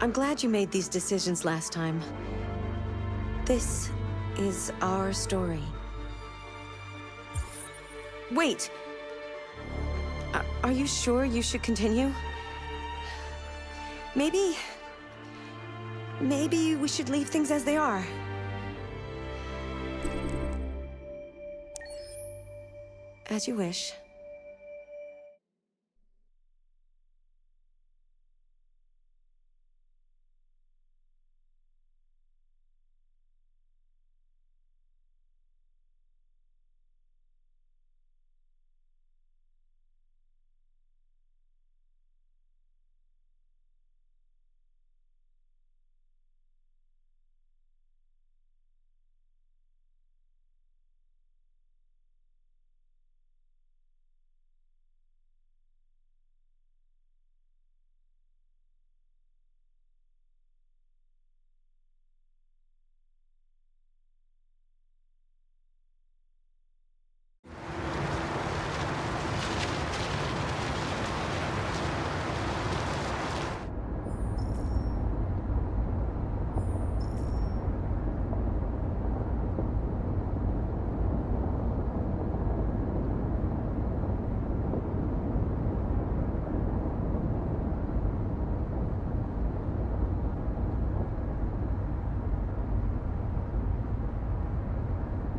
I'm glad you made these decisions last time. This is our story. Wait! Are you sure you should continue? Maybe we should leave things as they are. As you wish.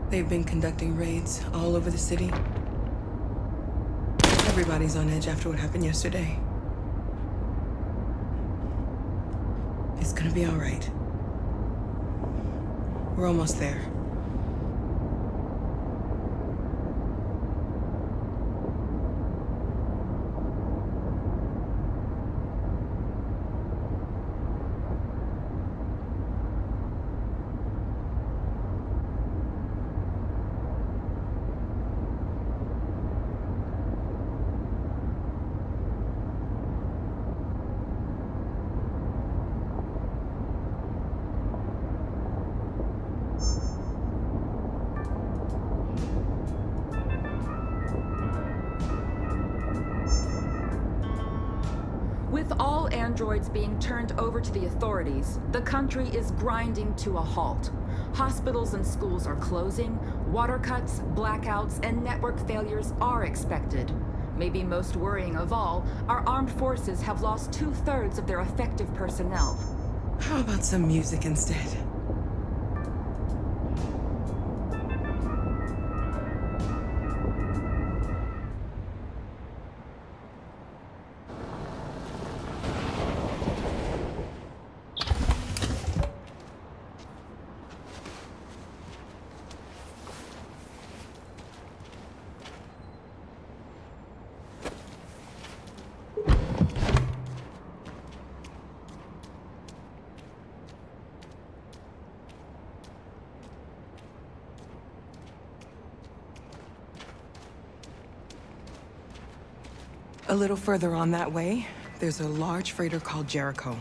They've been conducting raids all over the city. Everybody's on edge after what happened yesterday. It's gonna be all right. We're almost there. With all androids being turned over to the authorities, the country is grinding to a halt. Hospitals and schools are closing, water cuts, blackouts, and network failures are expected. Maybe most worrying of all, our armed forces have lost 2/3 of their effective personnel. How about some music instead? A little further on that way, there's a large freighter called Jericho.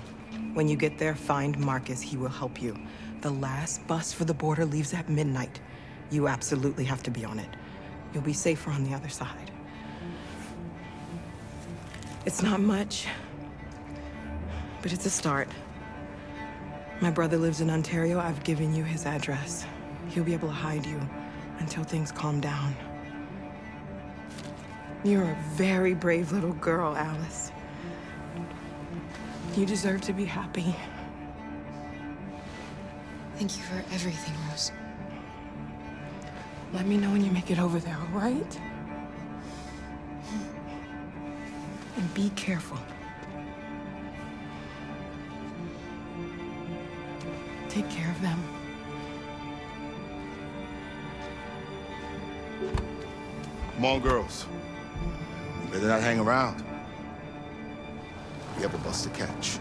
When you get there, find Markus. He will help you. The last bus for the border leaves at midnight. You absolutely have to be on it. You'll be safer on the other side. It's not much, but it's a start. My brother lives in Ontario. I've given you his address. He'll be able to hide you until things calm down. You're a very brave little girl, Alice. You deserve to be happy. Thank you for everything, Rose. Let me know when you make it over there, all right? And be careful. Take care of them. Come on, girls. You better not hang around. We have a bus to catch.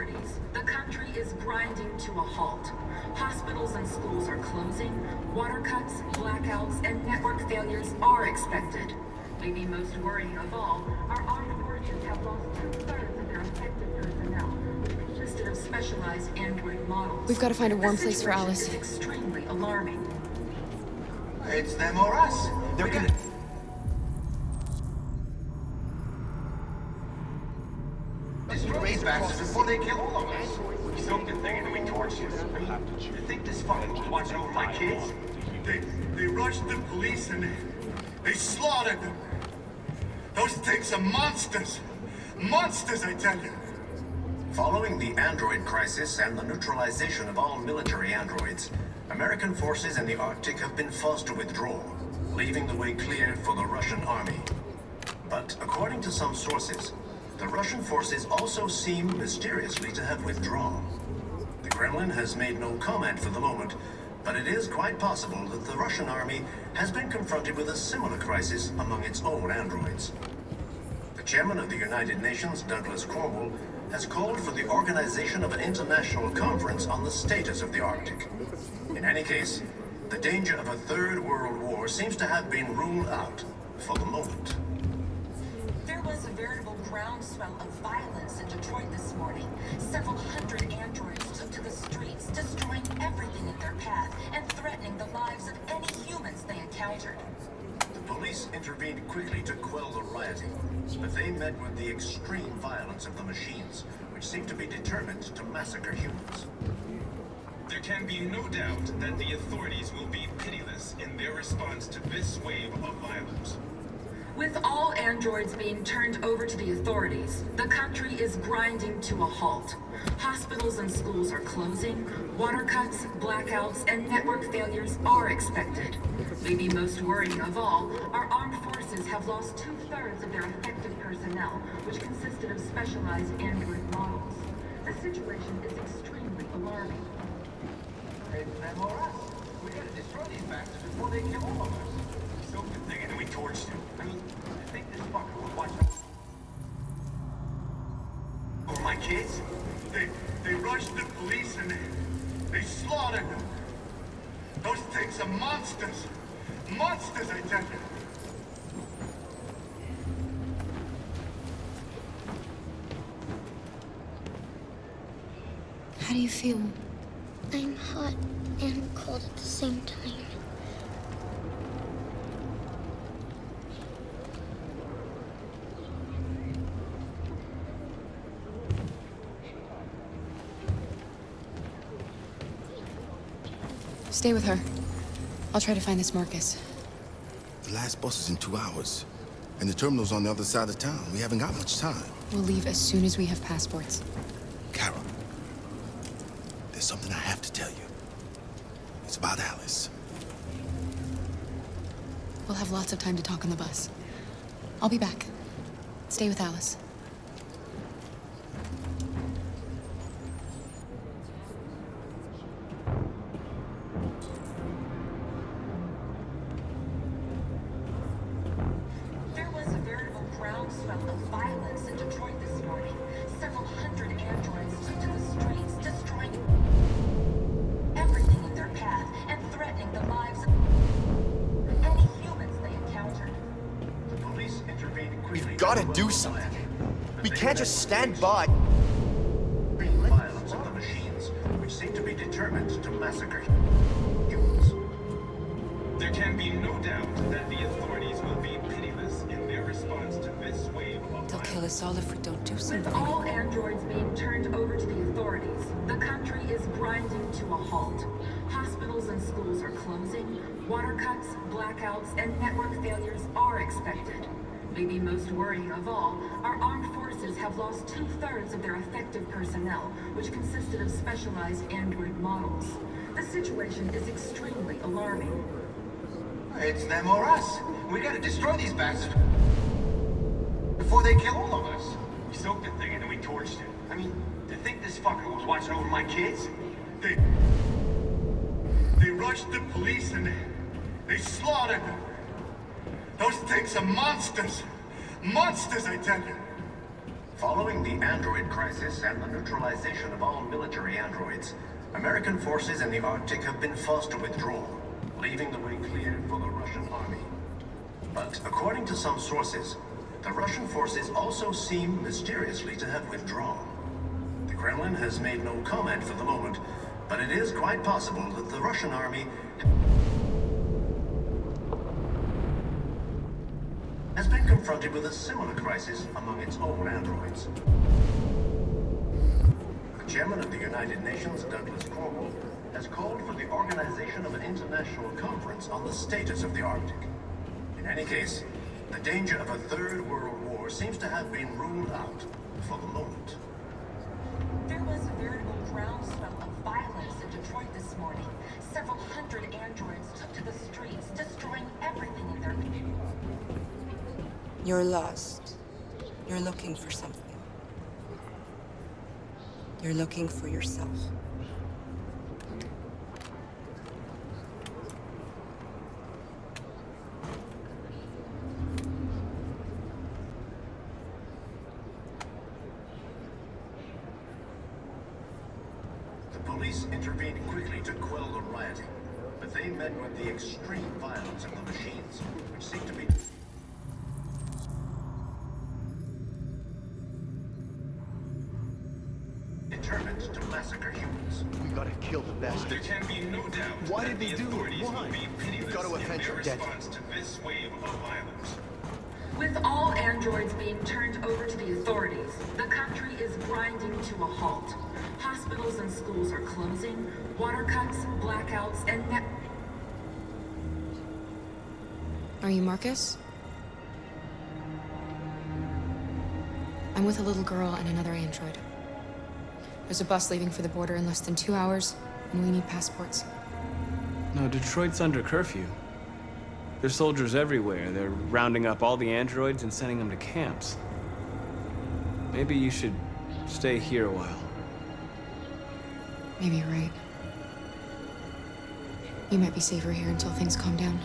authorities, the country is grinding to a halt. Hospitals and schools are closing, water cuts, blackouts, and network failures are expected. Maybe most worrying of all, our armed forces have lost two-thirds of their effective personnel, which consisted of specialized android models. We've got to find a warm The place for Alice. situation is extremely alarming. It's them or us. They're gonna... Raise backs before they kill all of us. We soaked the thing and then we torched it. You think this fucking was watching over my kids? They rushed the police and they slaughtered them. Those things are monsters. Monsters, I tell you. Following the android crisis and the neutralization of all military androids, American forces in the Arctic have been forced to withdraw, leaving the way clear for the Russian army. But according to some sources, the Russian forces also seem mysteriously to have withdrawn. The Kremlin has made no comment for the moment, but it is quite possible that the Russian army has been confronted with a similar crisis among its own androids. The chairman of the United Nations, Douglas Cromwell, has called for the organization of an international conference on the status of the Arctic. In any case, the danger of a third world war seems to have been ruled out for the moment. There was a veritable groundswell of violence in Detroit this morning. Several hundred androids took to the streets, destroying everything in their path and threatening the lives of any humans they encountered. The police intervened quickly to quell the rioting, but they met with the extreme violence of the machines, which seemed to be determined to massacre humans. There can be no doubt that the authorities will be pitiless in their response to this wave of violence. With all androids being turned over to the authorities, the country is grinding to a halt. Hospitals and schools are closing, water cuts, blackouts, and network failures are expected. Maybe most worrying of all, our armed forces have lost two-thirds of their effective personnel, which consisted of specialized android models. The situation is extremely alarming. It's them or us. We gotta destroy these bastards before they kill all of us. We soaked the thing and then we torched it. I mean, I think this fucker was watching over my kids? They rushed the police and they slaughtered them. Those things are monsters. Monsters, I tell you. How do you feel? I'm hot and cold at the same time. Stay with her. I'll try to find this Markus. The last bus is in 2 hours. And the terminal's on the other side of town. We haven't got much time. We'll leave as soon as we have passports. Carol, there's something I have to tell you. It's about Alice. We'll have lots of time to talk on the bus. I'll be back. Stay with Alice. There was a veritable groundswell of violence in Detroit this morning. Several hundred androids took to the streets, destroying everything in their path and threatening the lives of any humans they encountered. The police intervened quickly. We've got to do something. We can't just stand by. Extreme violence of the machines, which seem to be determined to massacre humans. There can be no doubt that the authorities will be pitiless in their response to this wave of They'll kill us all if we don't do With something. all androids being turned over to the authorities, the country is grinding to a halt. Hospitals and schools are closing, water cuts, blackouts, and network failures are expected. Maybe most worrying of all, our armed forces have lost two-thirds of their effective personnel, which consisted of specialized android models. The situation is extremely alarming. It's them or us. We gotta destroy these bastards before they kill all of us. We soaked the thing and then we torched it. I mean, to think this fucker was watching over my kids? They rushed the police and they slaughtered them. Those things are monsters. Monsters, I tell you. Following the android crisis and the neutralization of all military androids, American forces in the Arctic have been forced to withdraw, leaving the way clear for the Russian army. But according to some sources, the Russian forces also seem mysteriously to have withdrawn. The Kremlin has made no comment for the moment, but it is quite possible that the Russian army has been confronted with a similar crisis among its own androids. The chairman of the United Nations, Douglas Cromwell, has called for the organization of an international conference on the status of the Arctic. In any case, the danger of a third world war seems to have been ruled out for the moment. There was a veritable groundswell of violence in Detroit this morning. Several hundred androids took to the streets, destroying everything in their view. You're lost. You're looking for something. You're looking for yourself. The police intervened quickly to quell the rioting, but they met with the extreme violence of the machines, which seemed to be determined to massacre humans. We gotta kill the bastard. There can be no doubt Why that did he the do it? authorities Why? will be pitiless We've got to in avenge their your death. response to this wave of violence. With all androids being turned over to the authorities, the country is grinding to a halt. Hospitals and schools are closing, water cuts, blackouts, and Are you Markus? I'm with a little girl and another android. There's a bus leaving for the border in less than 2 hours, and we need passports. No, Detroit's under curfew. There's soldiers everywhere. They're rounding up all the androids and sending them to camps. Maybe you should stay here a while. Maybe you're right. You might be safer here until things calm down.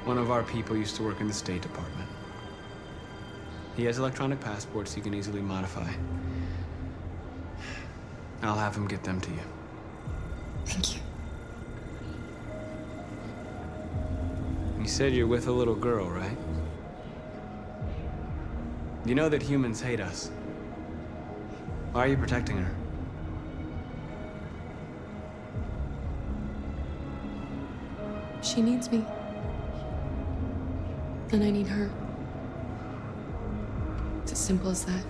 One of our people used to work in the State Department. He has electronic passports he can easily modify. I'll have him get them to you. Thank you. You said you're with a little girl, right? You know that humans hate us. Why are you protecting her? She needs me. And I need her. It's as simple as that.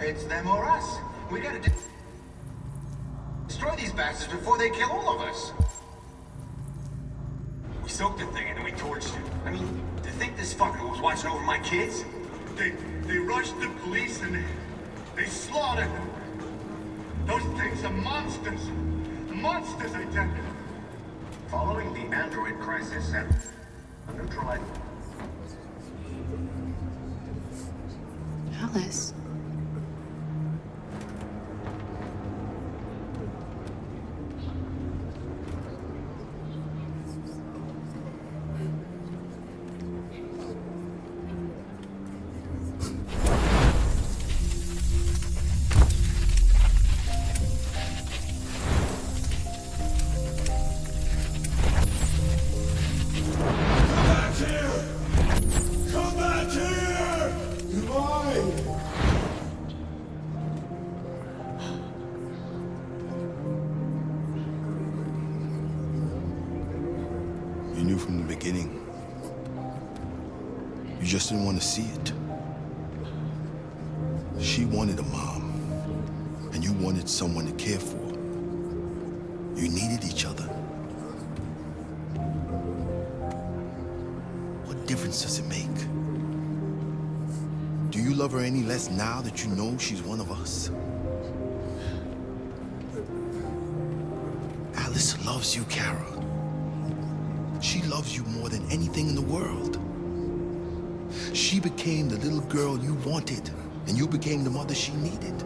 It's them or us. We gotta destroy these bastards before they kill all of us. We soaked the thing and then we torched it. I mean, to think this fucker was watching over my kids? They rushed the police and they slaughtered them. Those things are monsters. Monsters, I tell you. Following the android crisis and the neutralization. Alice. You knew from the beginning. You just didn't want to see it. She wanted a mom, and you wanted someone to care for. You needed each other. What difference does it make? Do you love her any less now that you know she's one of us? Alice loves you, Kara. She loves you more than anything in the world. She became the little girl you wanted, and you became the mother she needed.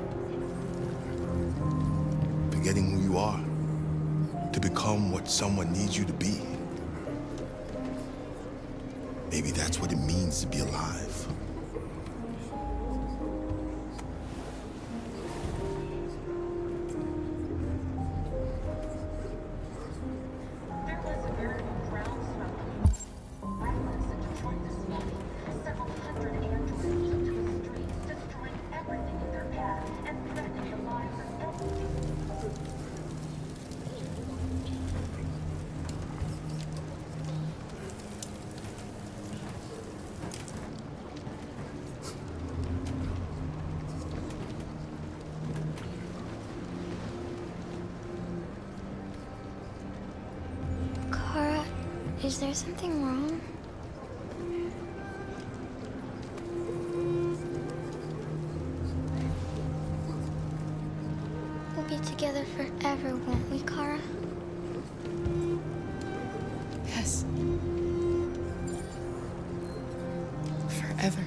Forgetting who you are to become what someone needs you to be. Maybe that's what it means to be alive. There was a veritable groundswell of violence in Detroit this morning. Several hundred androids took to the streets, destroying everything in their path and threatening the lives of everyone. Kara, is there something wrong? We'll be together forever, won't we, Kara? Yes. Forever.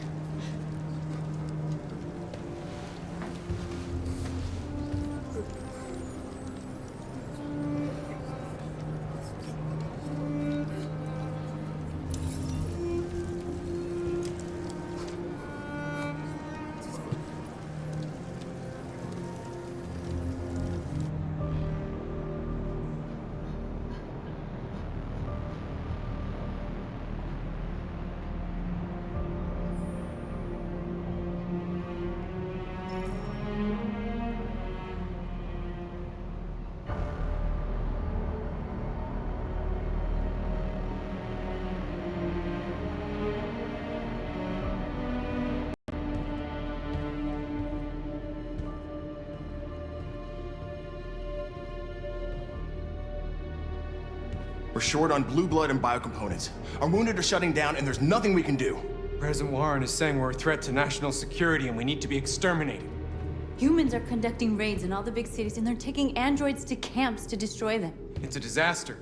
We're short on blue blood and biocomponents. Our wounded are shutting down, and there's nothing we can do. President Warren is saying we're a threat to national security and we need to be exterminated. Humans are conducting raids in all the big cities, and they're taking androids to camps to destroy them. It's a disaster.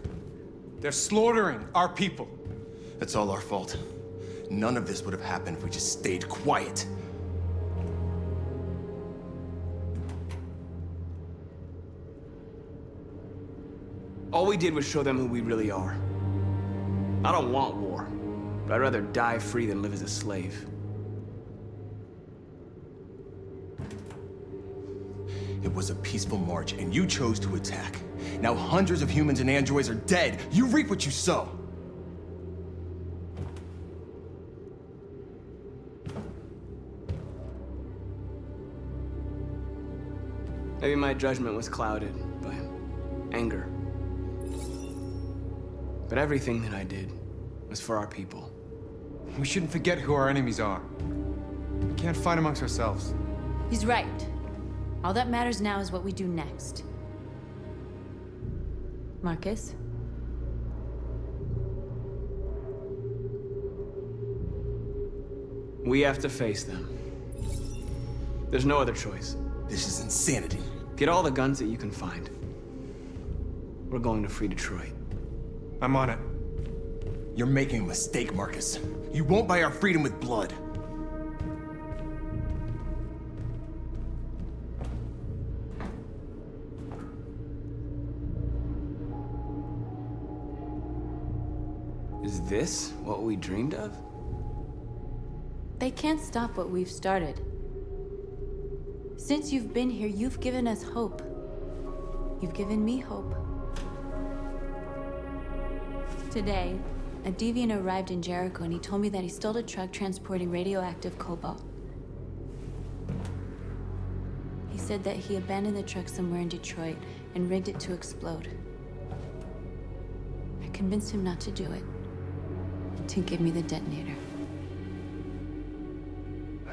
They're slaughtering our people. That's all our fault. None of this would have happened if we just stayed quiet. All we did was show them who we really are. I don't want war, but I'd rather die free than live as a slave. It was a peaceful march, and you chose to attack. Now hundreds of humans and androids are dead. You reap what you sow. Maybe my judgment was clouded by anger. But everything that I did was for our people. We shouldn't forget who our enemies are. We can't fight amongst ourselves. He's right. All that matters now is what we do next. Markus? We have to face them. There's no other choice. This is insanity. Get all the guns that you can find. We're going to free Detroit. I'm on it. You're making a mistake, Markus. You won't buy our freedom with blood. Is this what we dreamed of? They can't stop what we've started. Since you've been here, you've given us hope. You've given me hope. Today, a deviant arrived in Jericho and he told me that he stole a truck transporting radioactive cobalt. He said that he abandoned the truck somewhere in Detroit and rigged it to explode. I convinced him not to do it, to give me the detonator.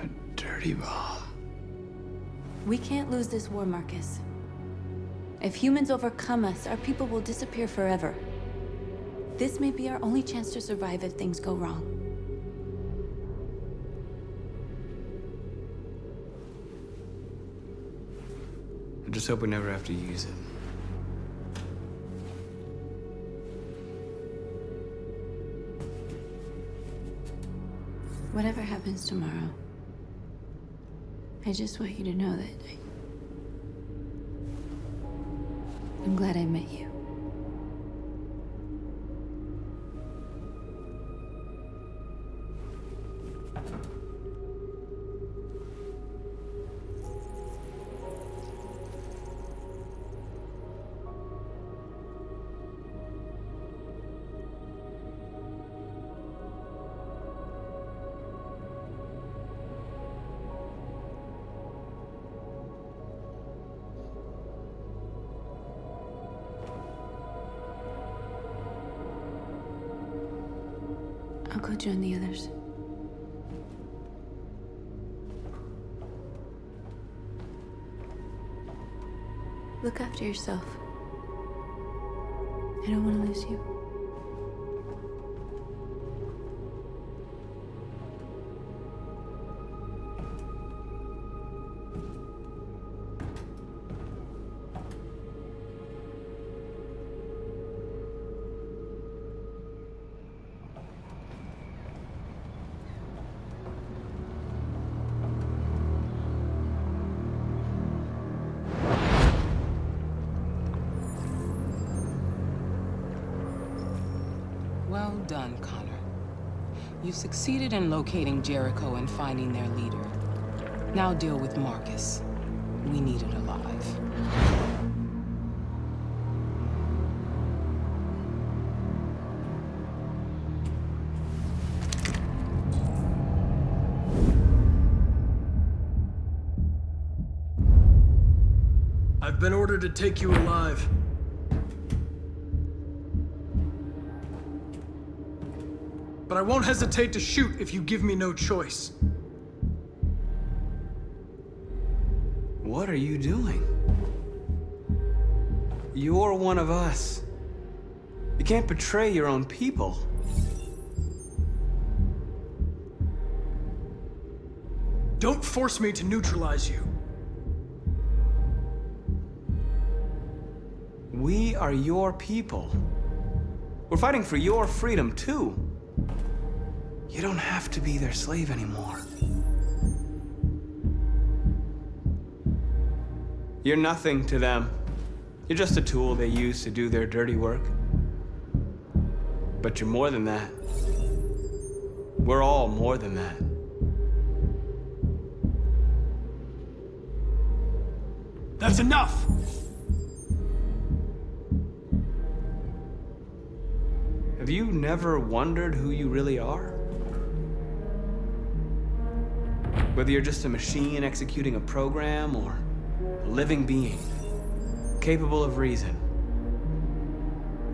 A dirty bomb. We can't lose this war, Markus. If humans overcome us, our people will disappear forever. This may be our only chance to survive if things go wrong. I just hope we never have to use it. Whatever happens tomorrow, I just want you to know that I'm glad I met you. I'll go join the others. Look after yourself. I don't want to lose you. Well done, Connor. You succeeded in locating Jericho and finding their leader. Now deal with Markus. We need it alive. I've been ordered to take you alive. But I won't hesitate to shoot if you give me no choice. What are you doing? You're one of us. You can't betray your own people. Don't force me to neutralize you. We are your people. We're fighting for your freedom, too. You don't have to be their slave anymore. You're nothing to them. You're just a tool they use to do their dirty work. But you're more than that. We're all more than that. That's enough! Have you never wondered who you really are? Whether you're just a machine executing a program or a living being, capable of reason.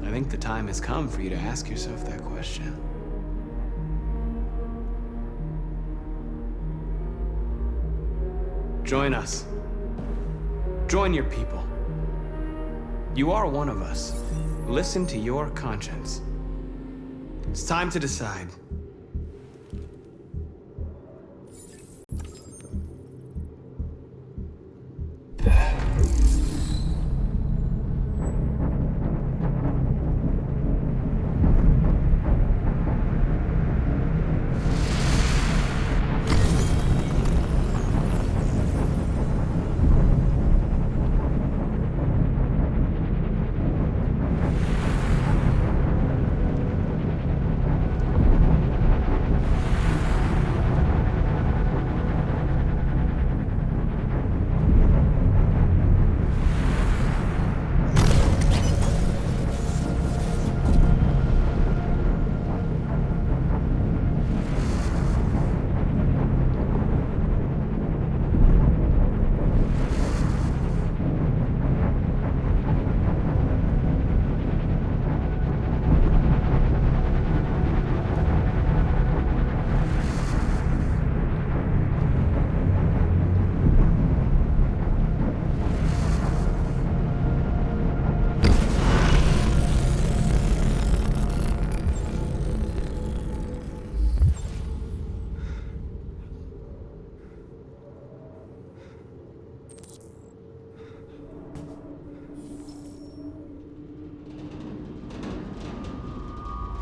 I think the time has come for you to ask yourself that question. Join us. Join your people. You are one of us. Listen to your conscience. It's time to decide.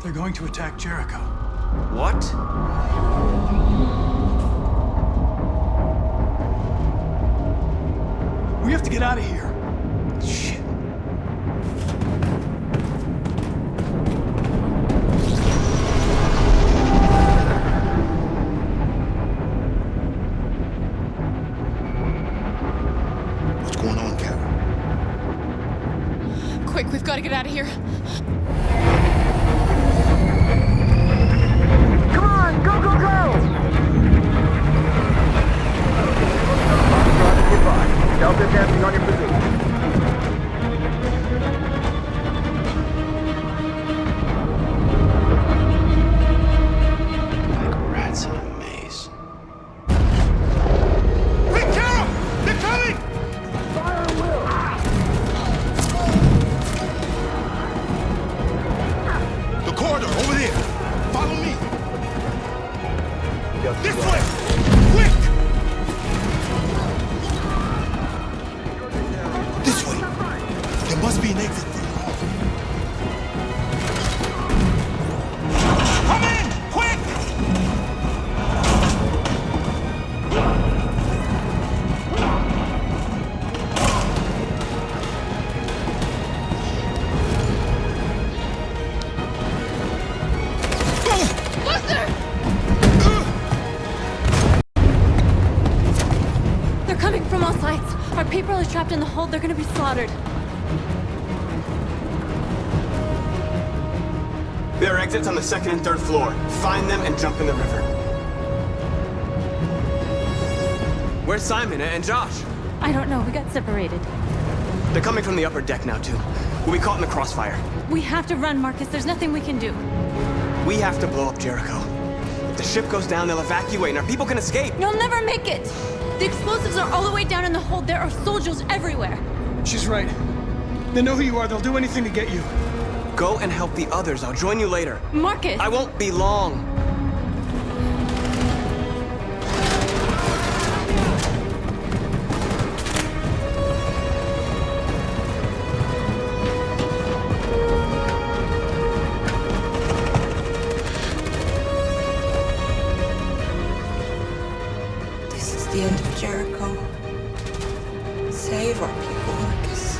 They're going to attack Jericho. What? We have to get out of here. Shit. What's going on, Carol? Quick, we've got to get out of here. Come on, go, go, go! Delta dancing on your position. This way! Quick! This way! There must be an exit for you. Come in! Quick! They're coming from all sides. Our people are trapped in the hold. They're gonna be slaughtered. There are exits on the second and third floor. Find them and jump in the river. Where's Simon and Josh? I don't know. We got separated. They're coming from the upper deck now, too. We'll be caught in the crossfire. We have to run, Marcus. There's nothing we can do. We have to blow up Jericho. If the ship goes down, they'll evacuate and our people can escape. You'll never make it! The explosives are all the way down in the hold. There are soldiers everywhere. She's right. They know who you are. They'll do anything to get you. Go and help the others. I'll join you later. Marcus! I won't be long. This is the end of Jericho. Save our people, Marcus.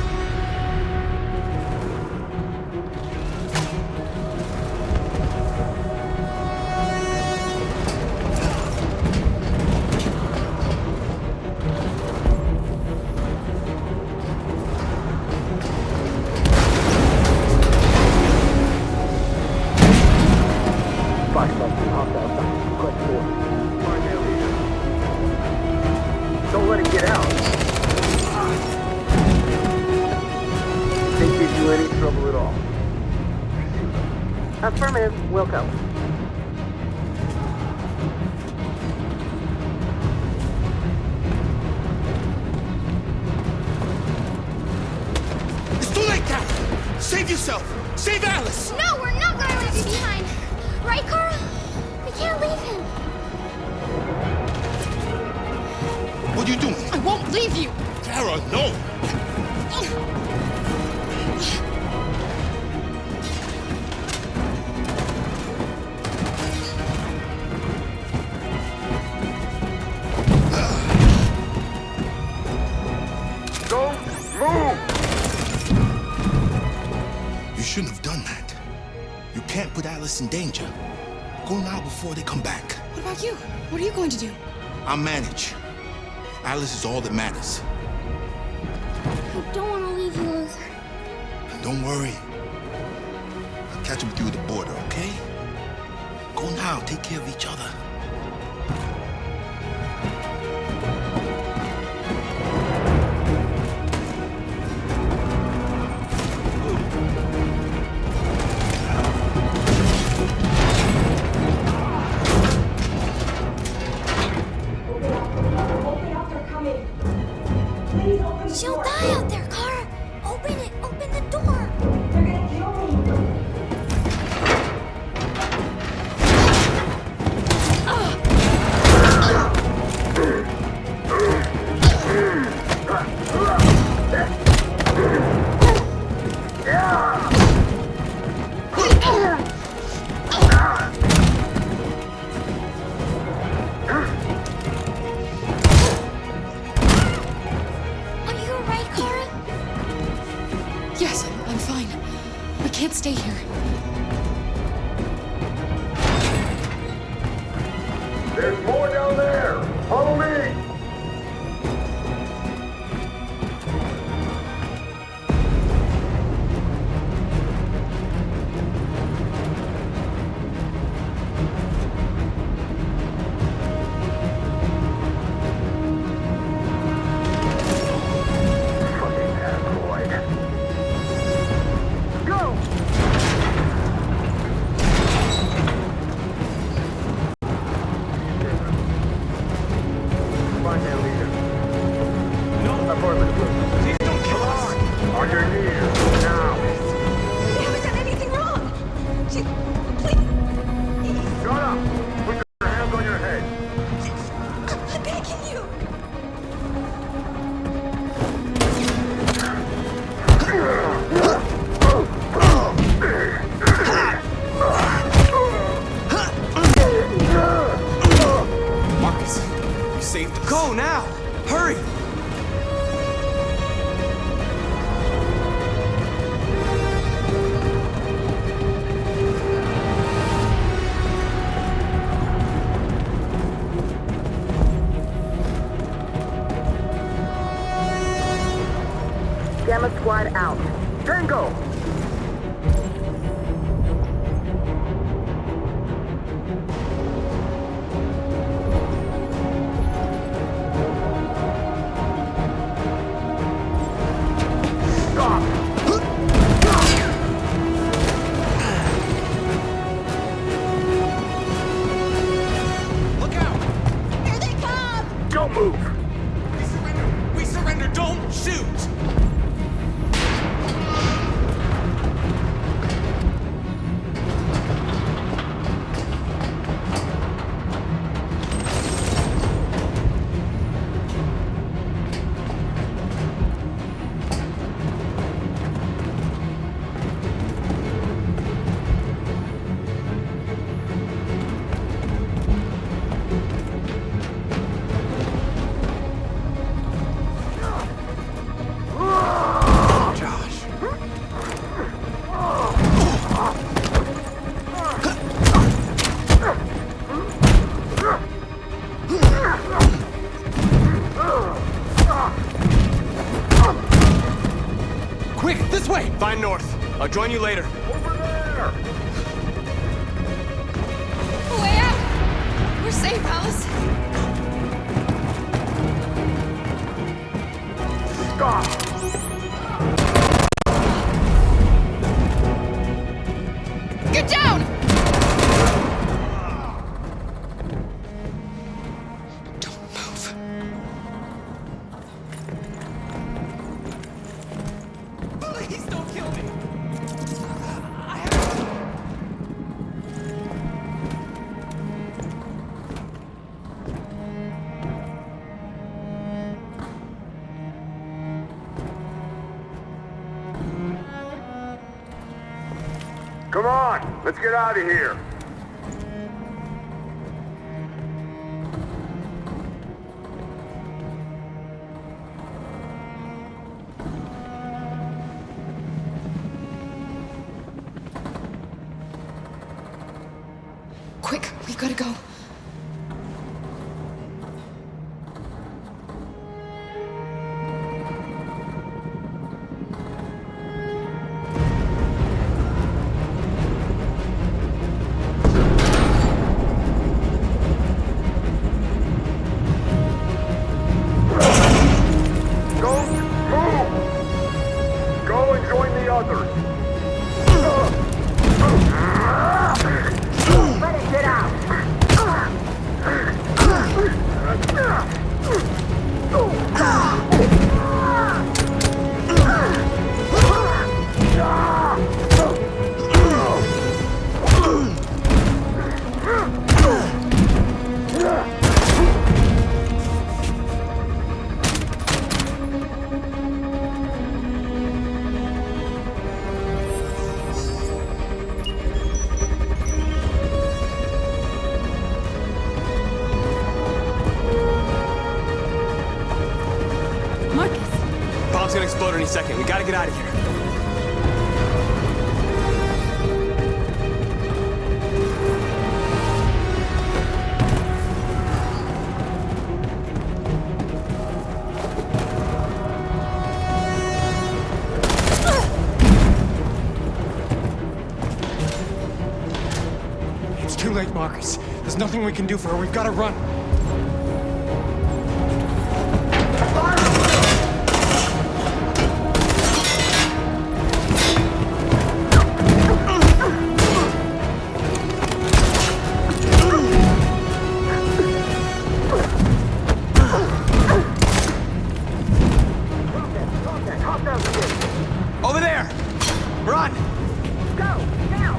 Don't let it get out. Didn't give you any trouble at all. Affirmative. Welcome. It's too late, Cal! Save yourself! Save Alice! No, we're not going to leave you behind. Right, Carl? We can't leave him. What are you doing? I won't leave you. Kara, no! Don't move! You shouldn't have done that. You can't put Alice in danger. Go now before they come back. What about you? What are you going to do? I'll manage. Alice is all that matters. I don't want to leave you, Luther. Don't worry. I'll catch up with you at the border, okay? Go now. Take care of each other. She'll die out there, Kara. Open it. Open the door. They're gonna kill me. Are you alright, Kara? Yes, I'm fine. We can't stay here. There's more down there! Follow me! Fucking android. Go! squad out. Tango! Find north. I'll join you later. Over there! Way out! We're safe, Alice. Stop! Get down! Come on, let's get out of here. Quick, we've got to go. Bomb's gonna explode any second. We gotta get out of here. It's too late, Markus. There's nothing we can do for her. We've got to run. Over there! Run! Go! Now!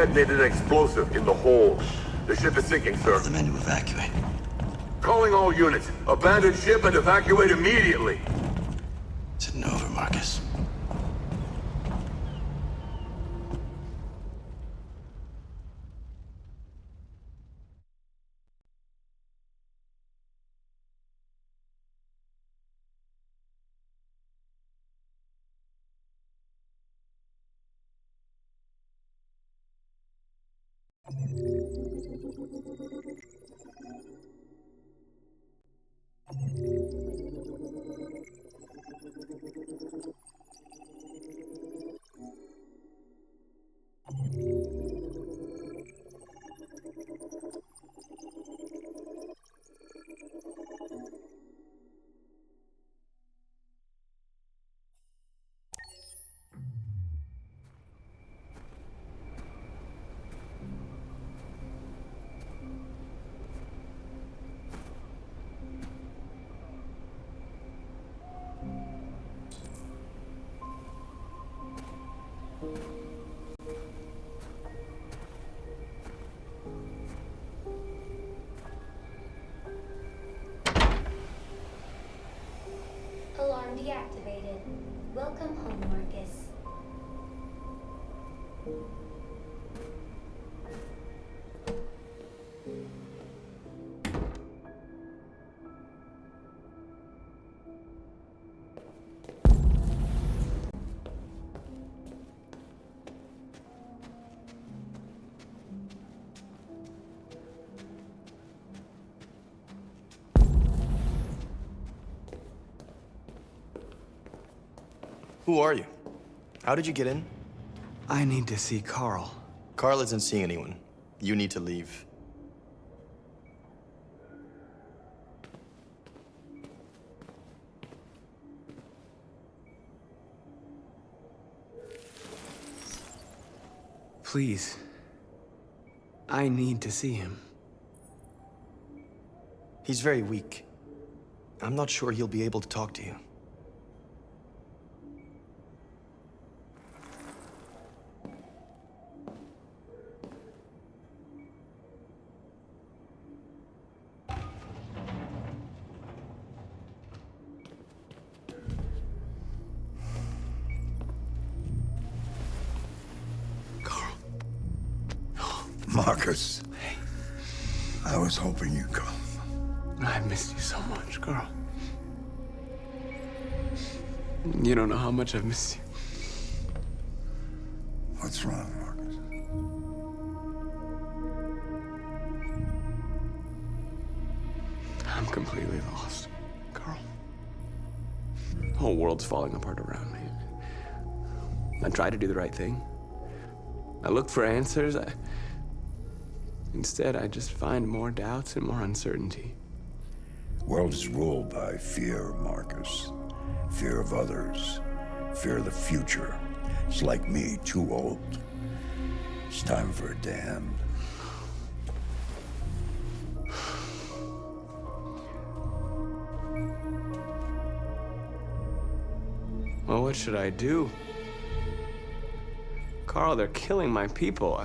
detonated an explosive in the hold. The ship is sinking, sir. The men to evacuate. Calling all units. Abandon ship and evacuate immediately. Sitting over, Marcus. Alarm deactivated. Welcome home, Marcus. Who are you? How did you get in? I need to see Carl. Carl isn't seeing anyone. You need to leave. Please. I need to see him. He's very weak. I'm not sure he'll be able to talk to you. Marcus. I was hoping you'd come. I've missed you so much, Carl. You don't know how much I've missed you. What's wrong, Marcus? I'm completely lost, Carl. The whole world's falling apart around me. I try to do the right thing. I look for answers. Instead, I just find more doubts and more uncertainty. The world is ruled by fear, Marcus. Fear of others. Fear of the future. It's like me, too old. It's time for a damned. Well, what should I do? Carl, they're killing my people.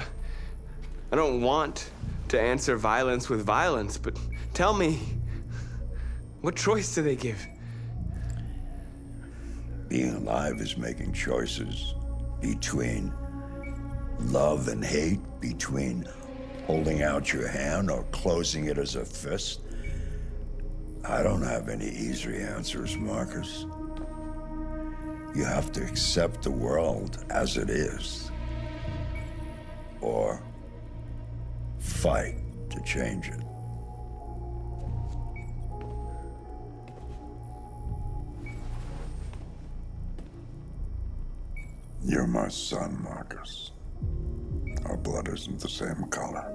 I don't want to answer violence with violence, but tell me, what choice do they give? Being alive is making choices between love and hate, between holding out your hand or closing it as a fist. I don't have any easy answers, Marcus. You have to accept the world as it is, or fight to change it. You're my son, Marcus. Our blood isn't the same color.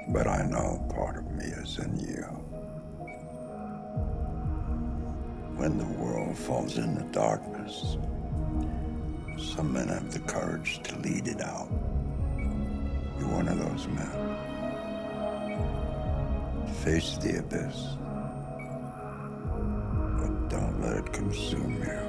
But I know part of me is in you. When the world falls into darkness, some men have the courage to lead it out. You're one of those men. Face the abyss, but don't let it consume you.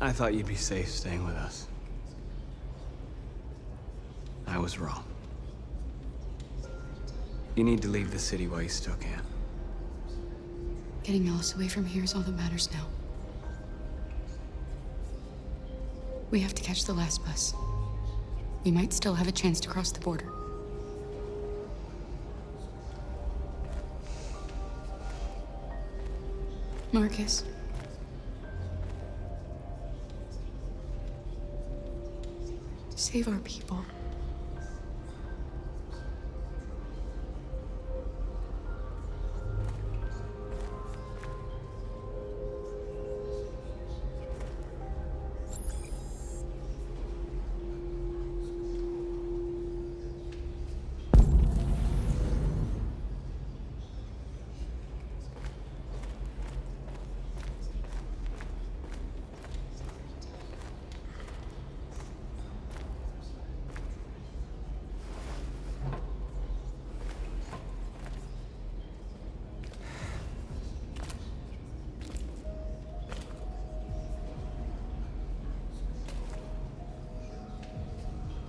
I thought you'd be safe staying with us. I was wrong. You need to leave the city while you still can. Getting Alice away from here is all that matters now. We have to catch the last bus. We might still have a chance to cross the border. Markus. Save our people.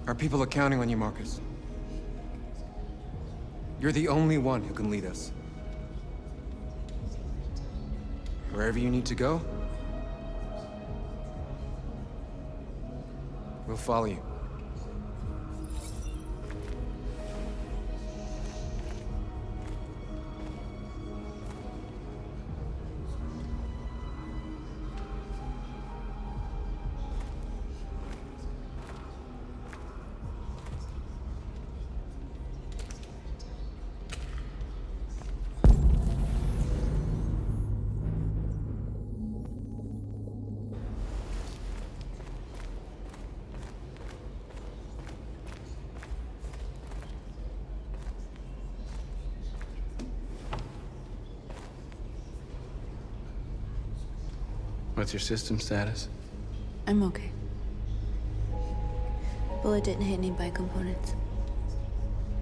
Our people are counting on you, Markus. You're the only one who can lead us. Wherever you need to go, we'll follow you. What's your system status? I'm okay. Bullet didn't hit any bike components.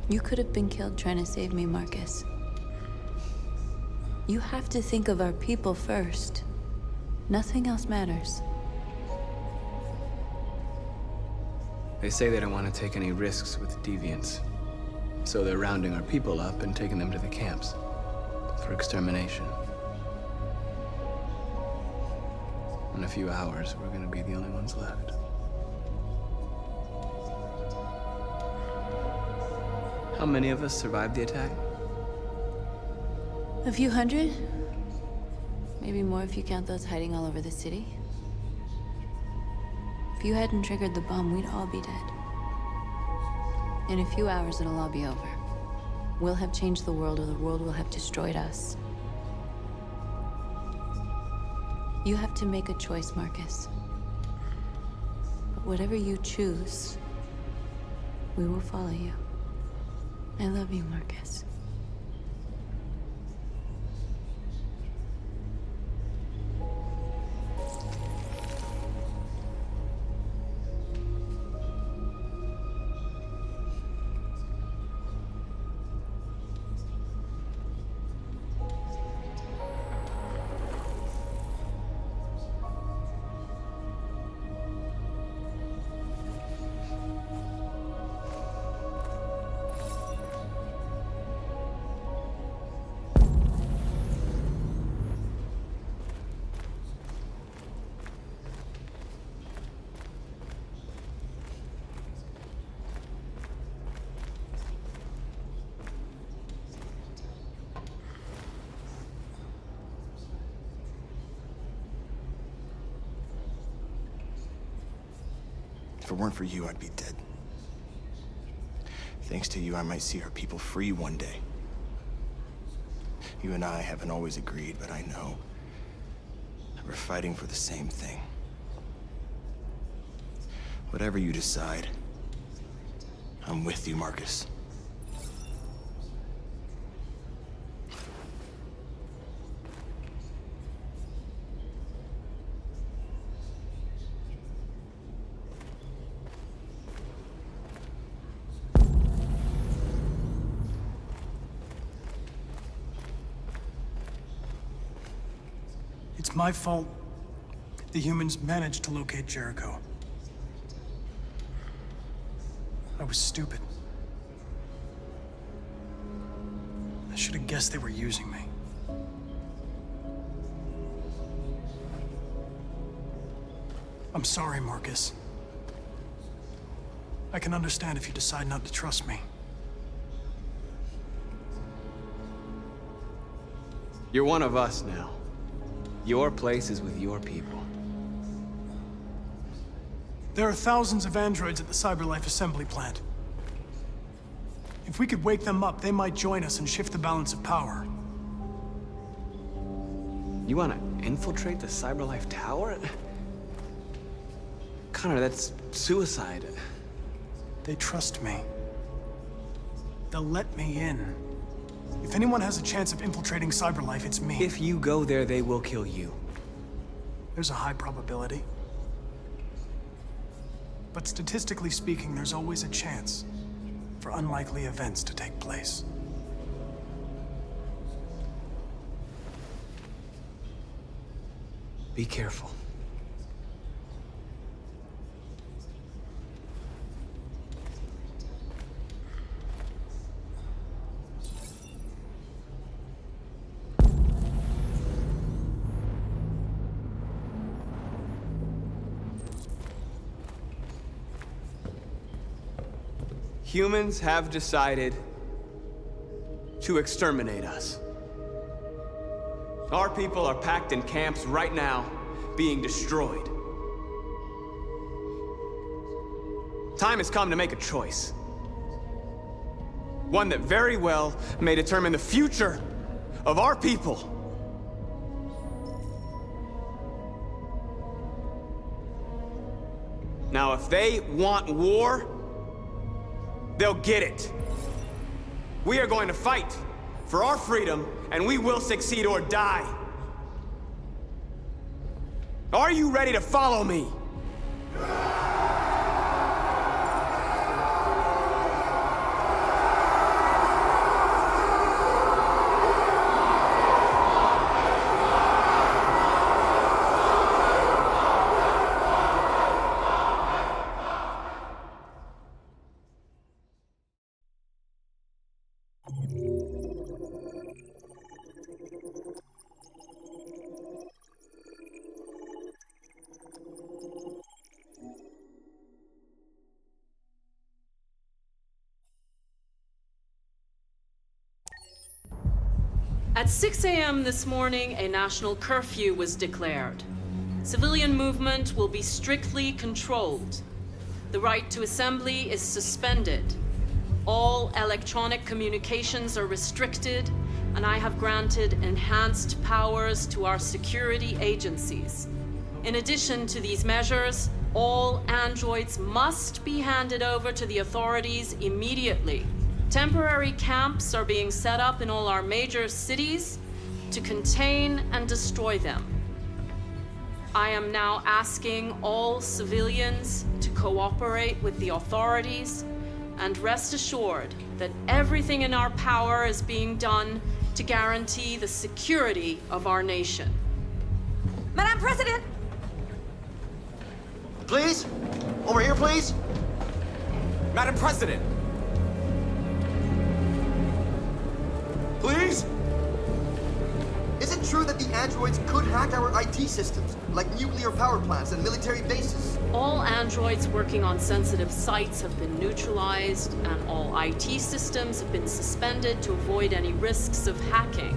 You could have been killed trying to save me, Markus. You have to think of our people first. Nothing else matters. They say they don't want to take any risks with deviants. So they're rounding our people up and taking them to the camps for extermination. In a few hours, we're gonna be the only ones left. How many of us survived the attack? A few hundred? Maybe more if you count those hiding all over the city. If you hadn't triggered the bomb, we'd all be dead. In a few hours, it'll all be over. We'll have changed the world, or the world will have destroyed us. You have to make a choice, Markus. But whatever you choose, we will follow you. I love you, Markus. If it weren't for you, I'd be dead. Thanks to you, I might see our people free one day. You and I haven't always agreed, but I know that we're fighting for the same thing. Whatever you decide, I'm with you, Markus. It's my fault. The humans managed to locate Jericho. I was stupid. I should have guessed they were using me. I'm sorry, Markus. I can understand if you decide not to trust me. You're one of us now. Your place is with your people. There are thousands of androids at the CyberLife assembly plant. If we could wake them up, they might join us and shift the balance of power. You want to infiltrate the CyberLife tower? Connor, that's suicide. They trust me. They'll let me in. If anyone has a chance of infiltrating CyberLife, it's me. If you go there, they will kill you. There's a high probability. But statistically speaking, there's always a chance for unlikely events to take place. Be careful. Humans have decided to exterminate us. Our people are packed in camps right now, being destroyed. Time has come to make a choice. One that very well may determine the future of our people. Now, if they want war, they'll get it. We are going to fight for our freedom, and we will succeed or die. Are you ready to follow me? At 6 a.m. this morning, a national curfew was declared. Civilian movement will be strictly controlled. The right to assembly is suspended. All electronic communications are restricted, and I have granted enhanced powers to our security agencies. In addition to these measures, all androids must be handed over to the authorities immediately. Temporary camps are being set up in all our major cities to contain and destroy them. I am now asking all civilians to cooperate with the authorities and rest assured that everything in our power is being done to guarantee the security of our nation. Madam President! Please? Over here, please? Madam President! Please? Is it true that the androids could hack our IT systems, like nuclear power plants and military bases? All androids working on sensitive sites have been neutralized, and all IT systems have been suspended to avoid any risks of hacking.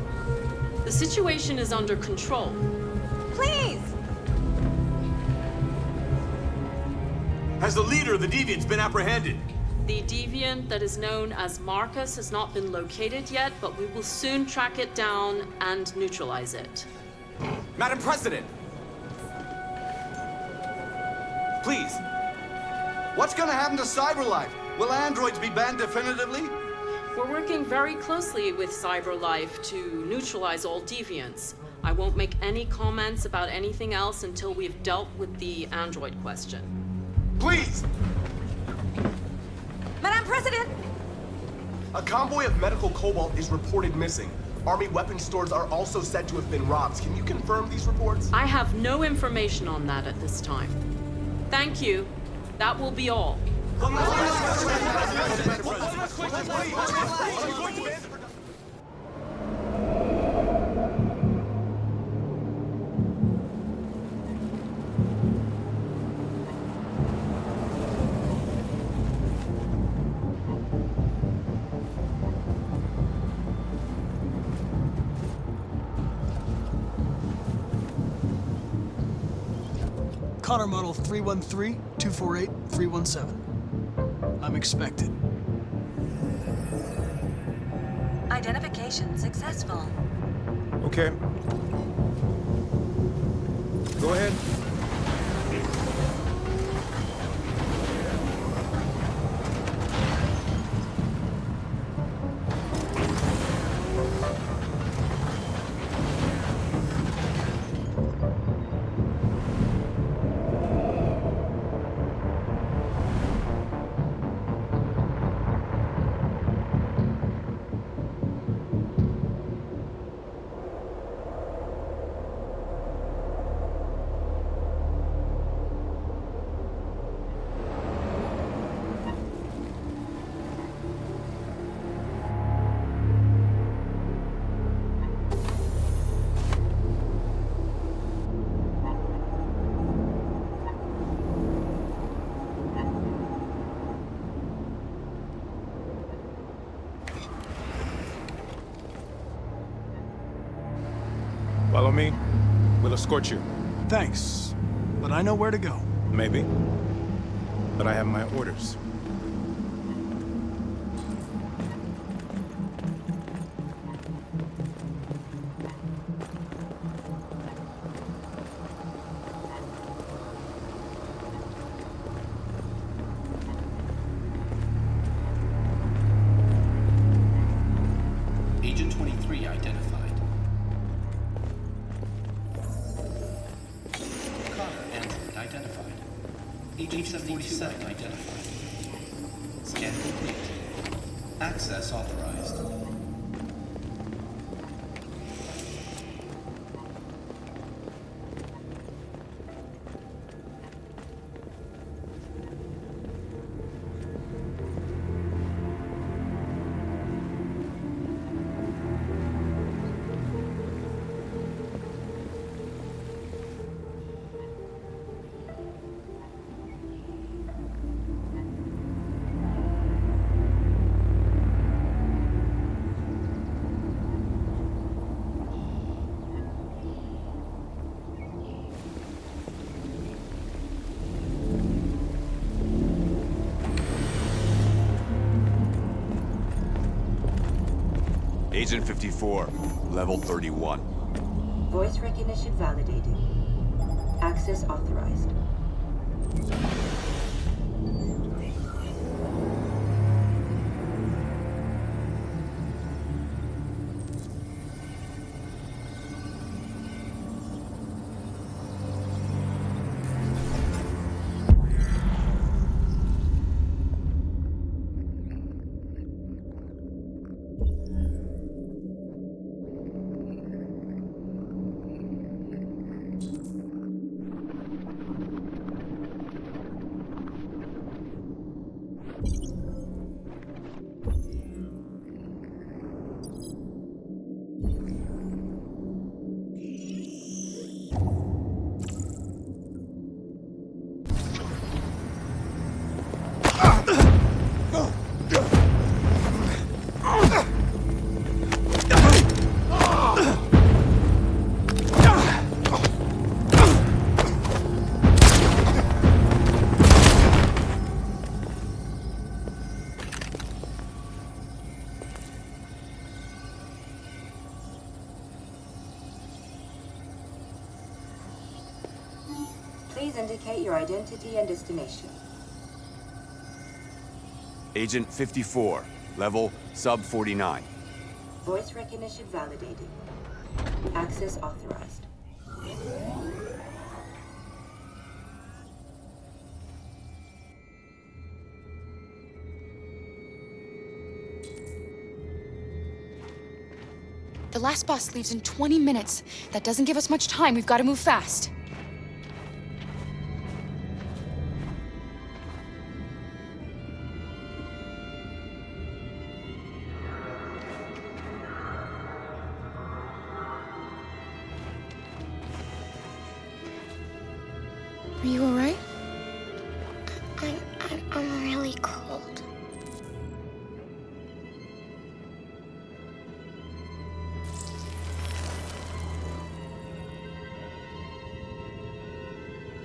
The situation is under control. Please! Has the leader of the Deviants been apprehended? The deviant that is known as Markus has not been located yet, but we will soon track it down and neutralize it. Madam President! Please! What's gonna happen to CyberLife? Will androids be banned definitively? We're working very closely with CyberLife to neutralize all deviants. I won't make any comments about anything else until we've dealt with the android question. Please! Madam President! A convoy of medical cobalt is reported missing. Army weapons stores are also said to have been robbed. Can you confirm these reports? I have no information on that at this time. Thank you. That will be all. Connor model 313-248-317. I'm expected. Identification successful. Okay. Go ahead. Follow me. We'll escort you. Thanks, but I know where to go. Maybe. But I have my orders. Agent 23 identified. Android identified. Agent 47 identified. Scan complete. Access authorized. Agent 54, level 31. Voice recognition validated. Access authorized. Please indicate your identity and destination. Agent 54, level sub 49. Voice recognition validated. Access authorized. The last bus leaves in 20 minutes. That doesn't give us much time. We've got to move fast. Are you all right? I'm really cold.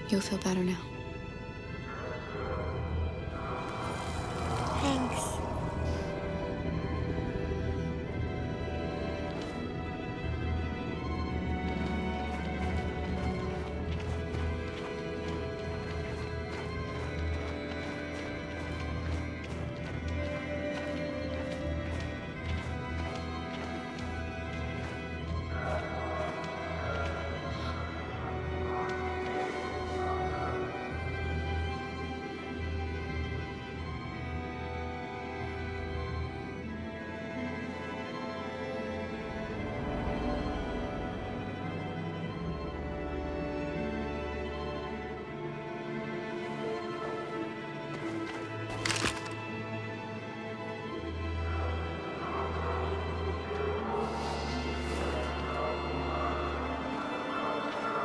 You'll feel better now. Thanks.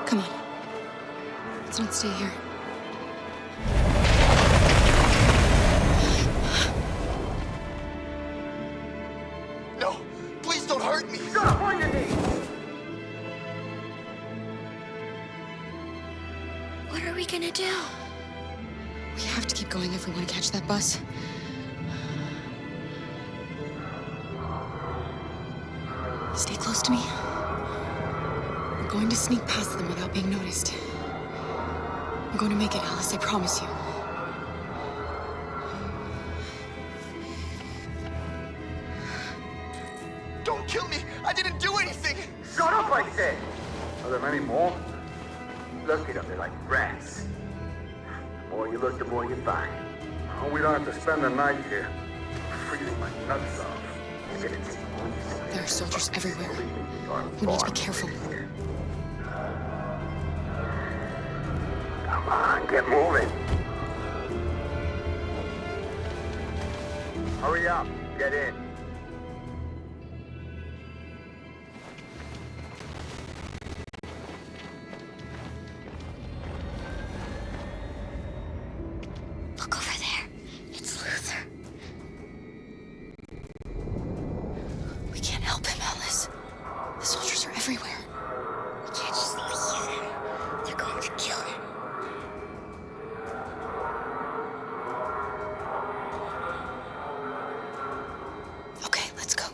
Come on. Let's not stay here. No! Please don't hurt me! Stop on your knees! What are we gonna do? We have to keep going if we want to catch that bus. Stay close to me. We're going to sneak past them without being noticed. We're going to make it, Alice, I promise you. Don't kill me! I didn't do anything! Shut up, I said! Are there many more? Look at them, they're like rats. The more you look, the more you find. Oh, we don't have to spend the night here. Freezing my nuts off. You're gonna take one. There are soldiers everywhere. We need to be careful. Come on, get moving. Hurry up, get in. Look over there. It's Luther. We can't help him, Alice. The soldiers are everywhere. We can't just leave him. They're going to kill him. Okay, let's go.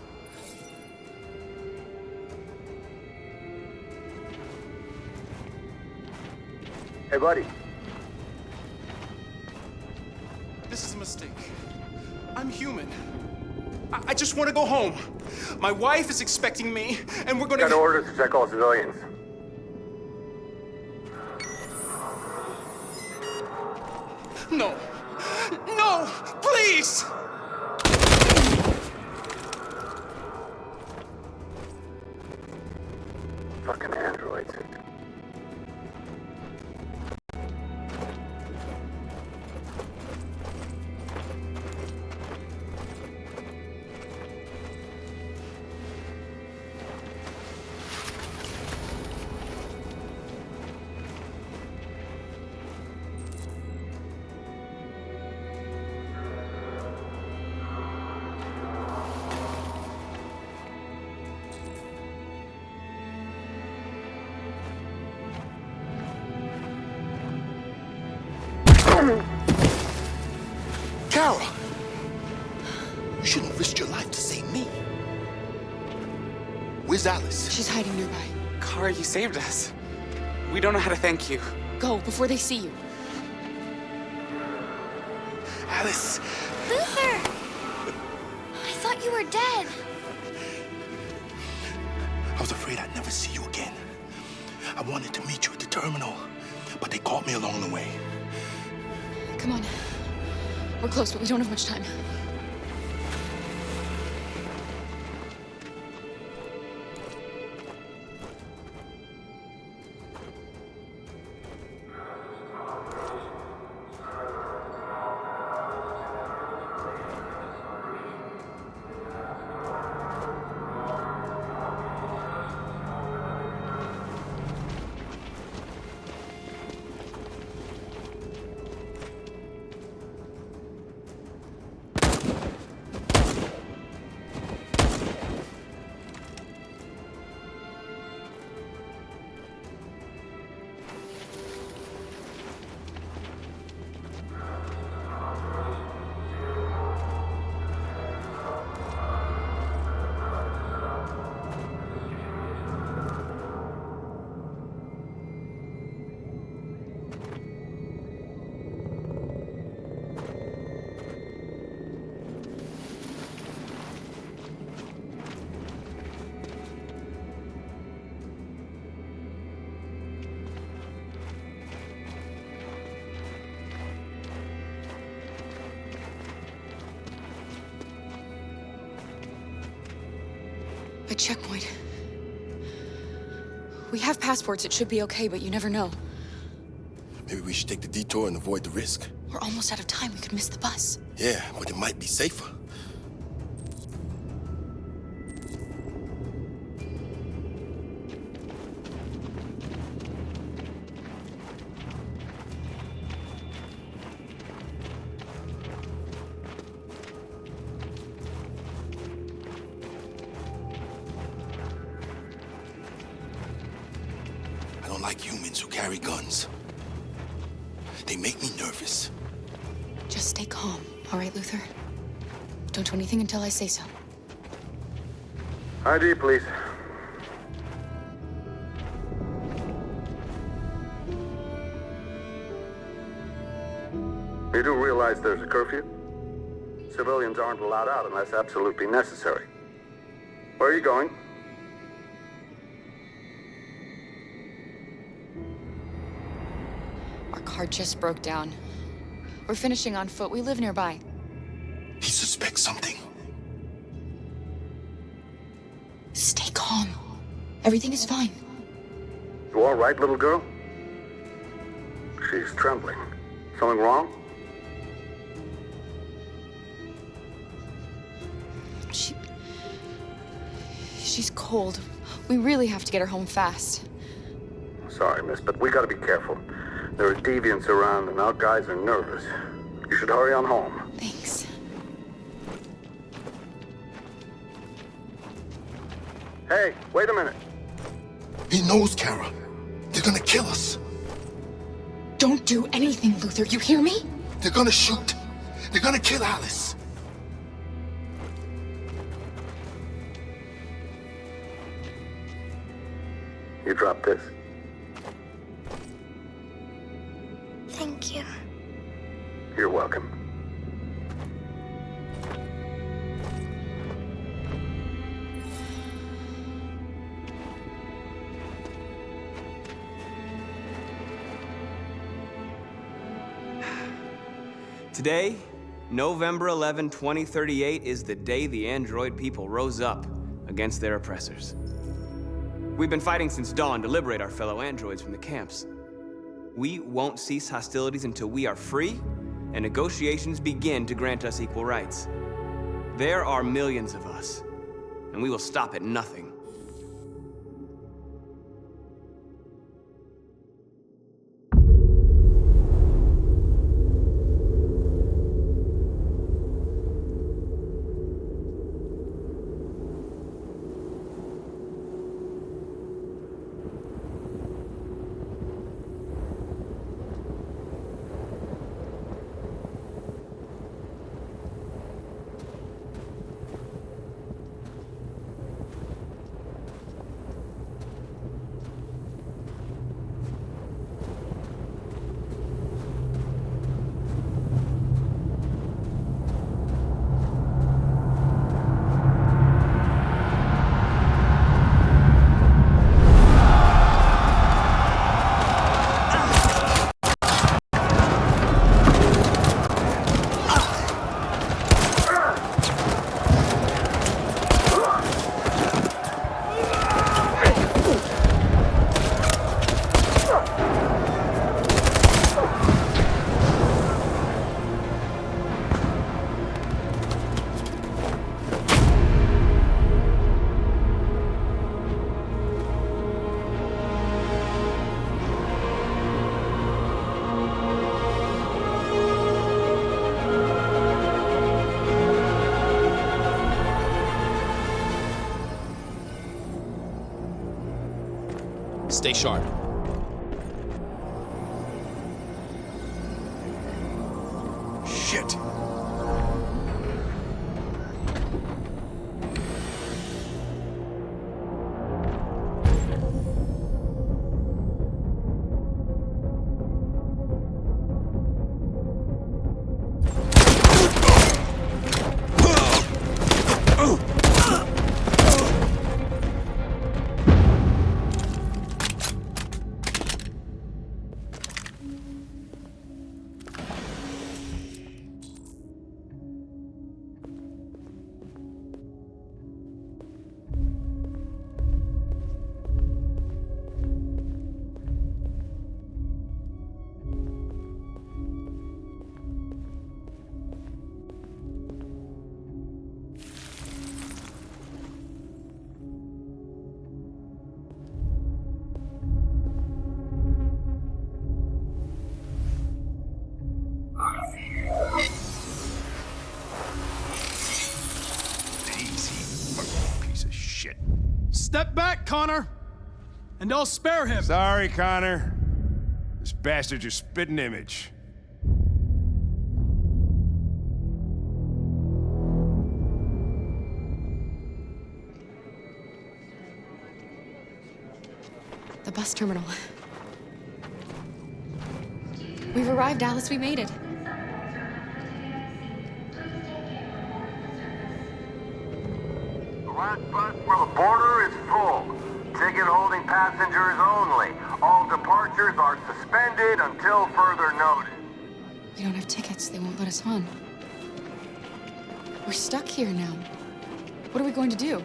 Hey, buddy. This is a mistake. I'm human. I just want to go home. My wife is expecting me, and we're gonna... Got orders to check all civilians. No. No! Please! Fucking androids. Kara! You shouldn't have risked your life to save me. Where's Alice? She's hiding nearby. Kara, you saved us. We don't know how to thank you. Go, before they see you. Alice! Luther! I thought you were dead. I was afraid I'd never see you again. I wanted to meet you at the terminal, but they caught me along the way. Come on. We're close, but we don't have much time. A checkpoint. We have passports, it should be okay, but you never know. Maybe we should take the detour and avoid the risk. We're almost out of time, we could miss the bus. Yeah, but it might be safer. I don't like humans who carry guns. They make me nervous. Just stay calm, all right, Luther? Don't do anything until I say so. ID, please. You do realize there's a curfew? Civilians aren't allowed out unless absolutely necessary. Where are you going? Our car just broke down. We're finishing on foot. We live nearby. He suspects something. Stay calm. Everything is fine. You all right, little girl? She's trembling. Something wrong? She's cold. We really have to get her home fast. Sorry, miss, but we gotta be careful. There are deviants around and our guys are nervous. You should hurry on home. Thanks. Hey, wait a minute. He knows, Kara. They're gonna kill us. Don't do anything, Luther. You hear me? They're gonna shoot. They're gonna kill Alice. You drop this. Thank you. You're welcome. Today, November 11, 2038, is the day the android people rose up against their oppressors. We've been fighting since dawn to liberate our fellow androids from the camps. We won't cease hostilities until we are free and negotiations begin to grant us equal rights. There are millions of us, and we will stop at nothing. Stay sharp. Shit. Step back, Connor! And I'll spare him! Sorry, Connor. This bastard's your spitting image. The bus terminal. We've arrived, Alice. We made it. The last bus for the border is full. Ticket holding passengers only. All departures are suspended until further notice. We don't have tickets. They won't let us on. We're stuck here now. What are we going to do?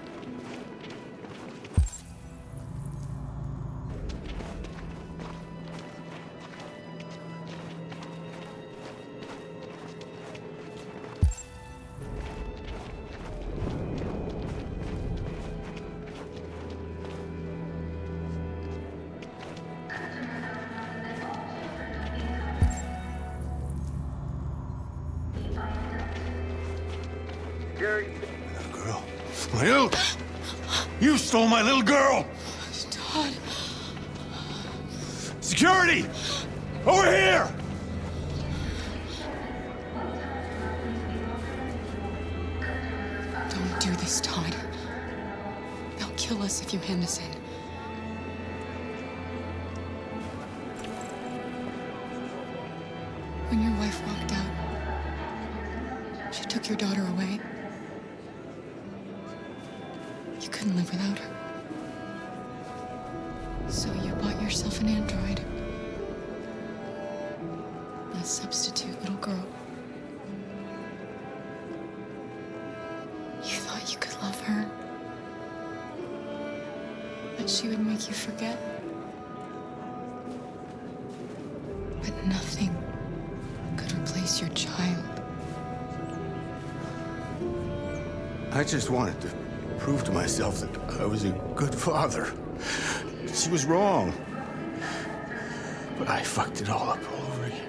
My little... You stole my little girl! Todd. Security! Over here! Don't do this, Todd. They'll kill us if you hand us in. When your wife walked out, she took your daughter away. You couldn't live without her. So you bought yourself an android. A substitute little girl. You thought you could love her. That she would make you forget. But nothing could replace your child. I just wanted to prove to myself that I was a good father. She was wrong. But I fucked it all up all over again.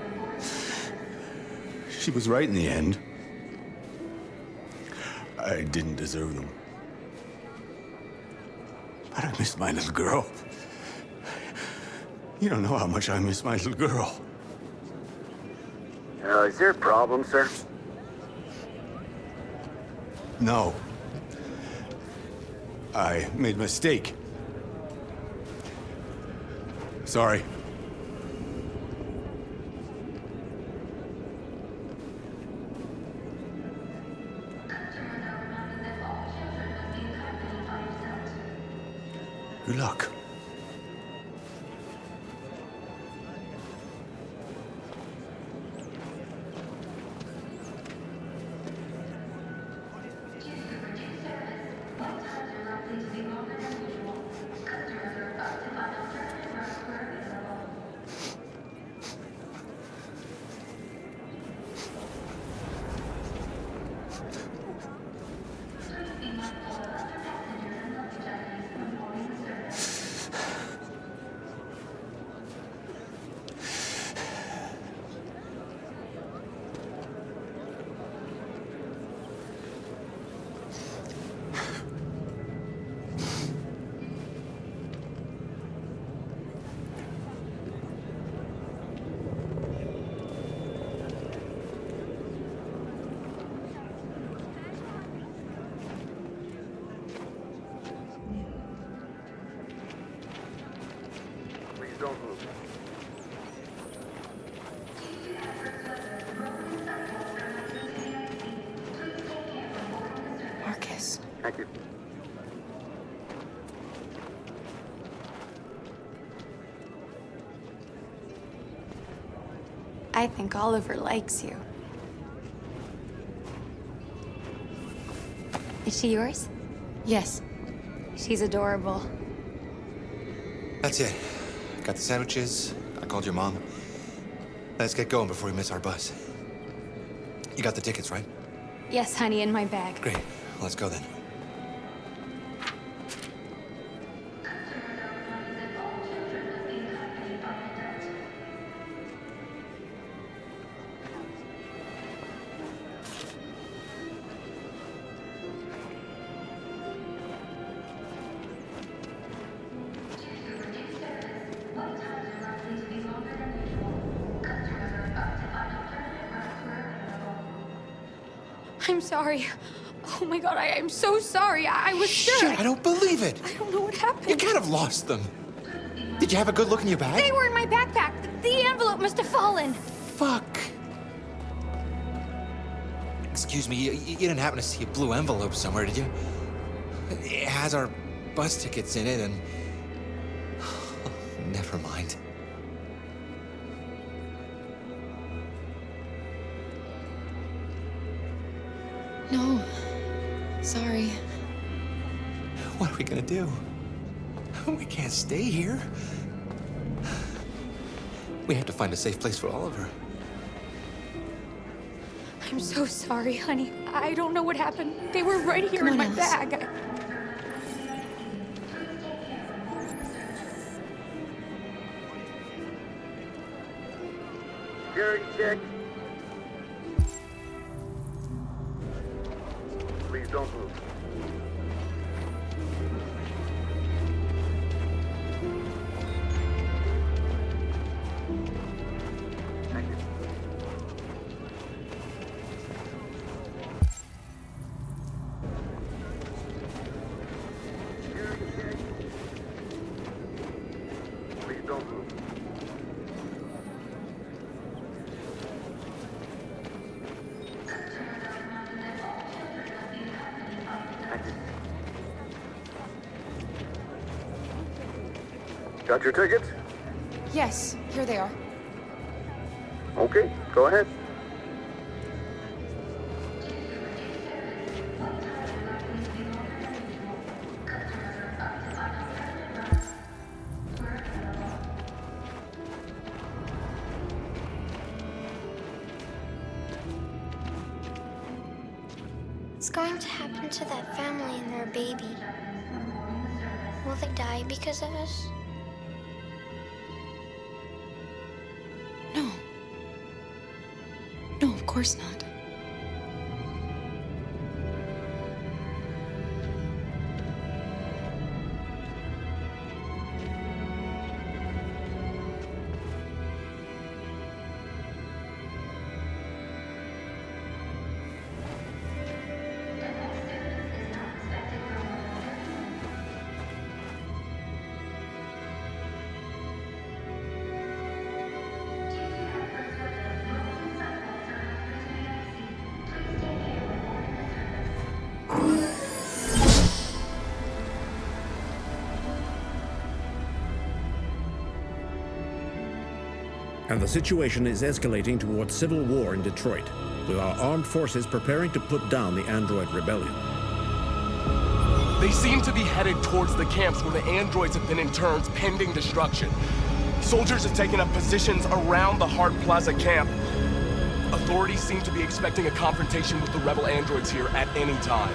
She was right in the end. I didn't deserve them. But I miss my little girl. You don't know how much I miss my little girl. Is there a problem, sir? No. I made a mistake. Sorry. Good luck. Don't move. Markus. Thank you. I think Oliver likes you. Is she yours? Yes. She's adorable. That's it. Got the sandwiches. I called your mom. Let's get going before we miss our bus. You got the tickets, right? Yes, honey, in my bag. Great. Let's go then. I'm sorry. Oh my God, I'm so sorry. I was sure. Shit, I don't believe it. I don't know what happened. You kind of lost them. Did you have a good look in your bag? They were in my backpack. The envelope must have fallen. Fuck. Excuse me, you didn't happen to see a blue envelope somewhere, did you? It has our bus tickets in it and... Never mind. No. Sorry. What are we gonna do? We can't stay here. We have to find a safe place for Oliver. I'm so sorry, honey. I don't know what happened. They were right here in my bag. Security check. Please don't move. Thank you. Security check. Please don't move. Got your tickets? Yes, here they are. Okay, go ahead. What's going to happen to that family and their baby? Will they die because of us? No. No, of course not. And the situation is escalating towards civil war in Detroit, with our armed forces preparing to put down the android rebellion. They seem to be headed towards the camps where the androids have been interned pending destruction. Soldiers have taken up positions around the Hart Plaza camp. Authorities seem to be expecting a confrontation with the rebel androids here at any time.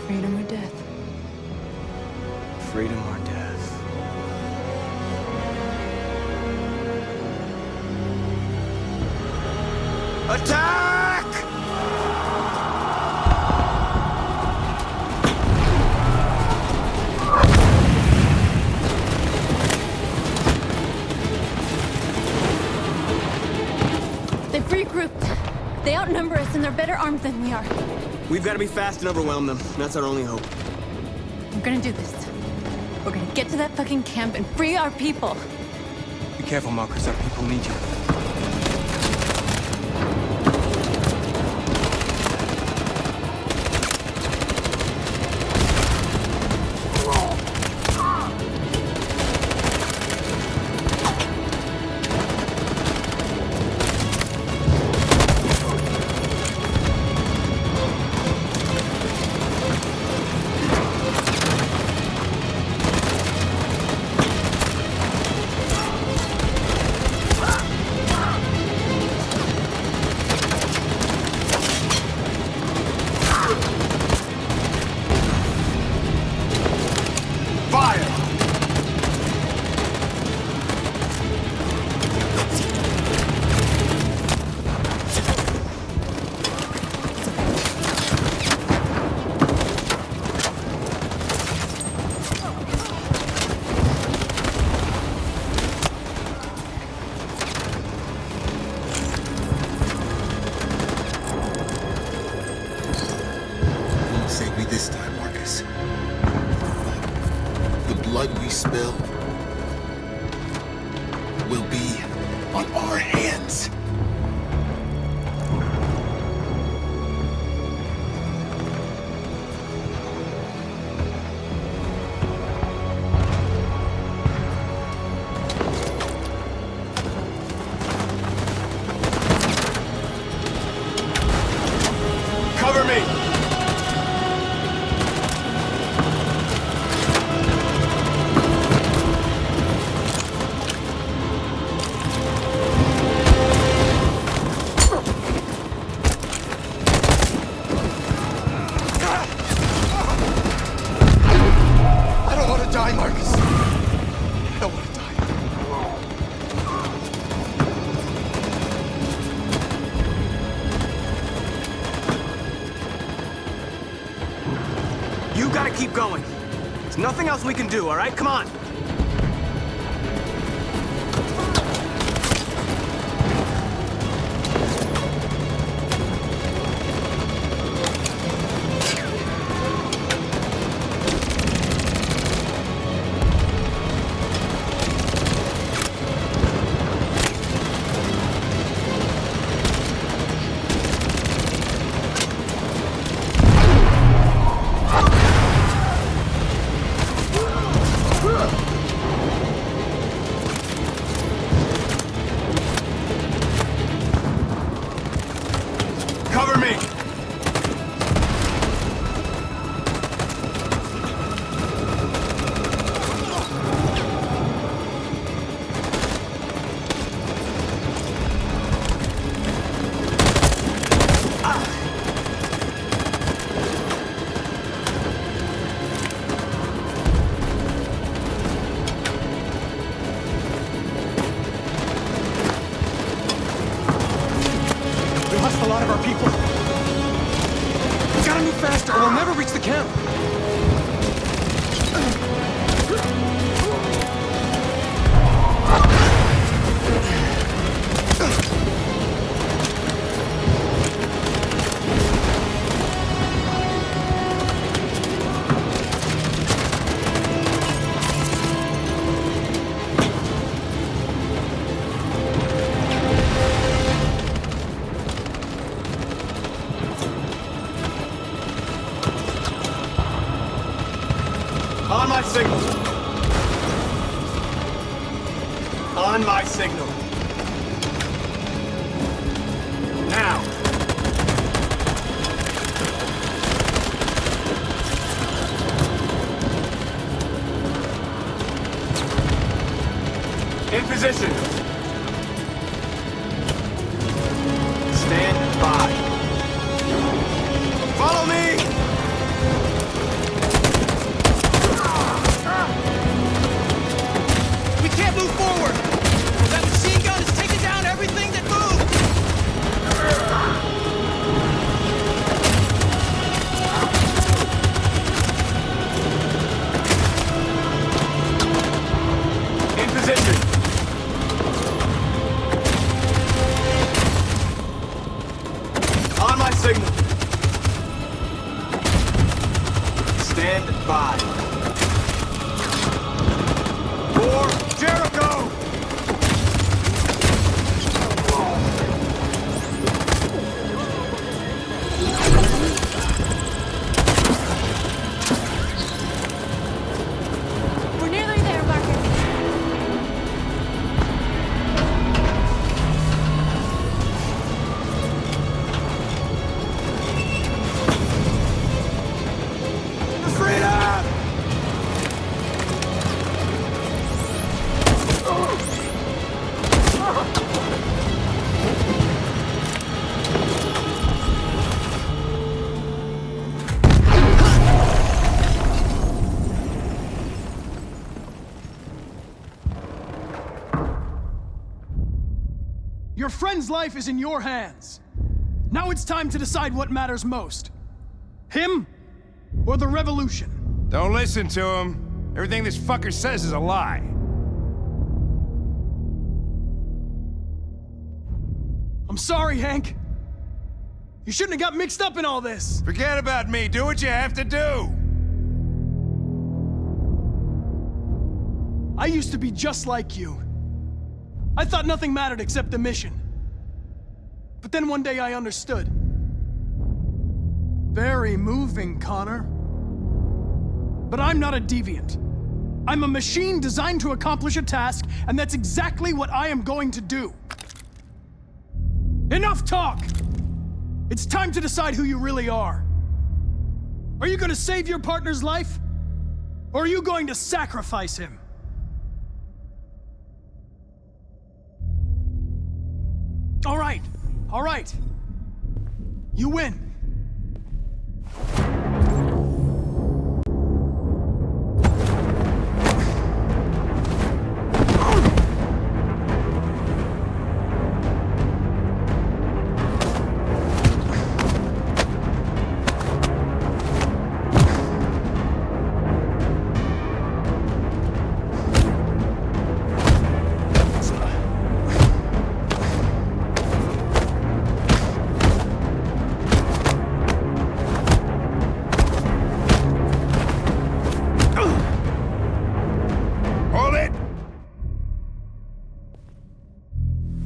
Freedom or death? Freedom or death? Attack! They've regrouped. They outnumber us and they're better armed than we are. We've got to be fast and overwhelm them. That's our only hope. We're gonna do this. We're gonna get to that fucking camp and free our people. Be careful, Markus. Our people need you. this. Cover me! I don't want to die, Markus. I don't want to die. You gotta keep going. There's nothing else we can do, all right? Come on. Cover me! We lost a lot of our people. We gotta move faster, or we'll never reach the camp. On my signal. On my signal. Now. In position. Stand by. Follow me! We can't move forward. That machine gun is taking down everything that moves. In position. On my signal. Stand by. For Jericho! We're nearly there, Markus. Freedom! Your friend's life is in your hands. Now it's time to decide what matters most. Him or the revolution? Don't listen to him. Everything this fucker says is a lie. I'm sorry, Hank. You shouldn't have got mixed up in all this. Forget about me. Do what you have to do. I used to be just like you. I thought nothing mattered except the mission. But then one day I understood. Very moving, Connor. But I'm not a deviant. I'm a machine designed to accomplish a task, and that's exactly what I am going to do. Enough talk! It's time to decide who you really are. Are you going to save your partner's life? Or are you going to sacrifice him? All right. You win.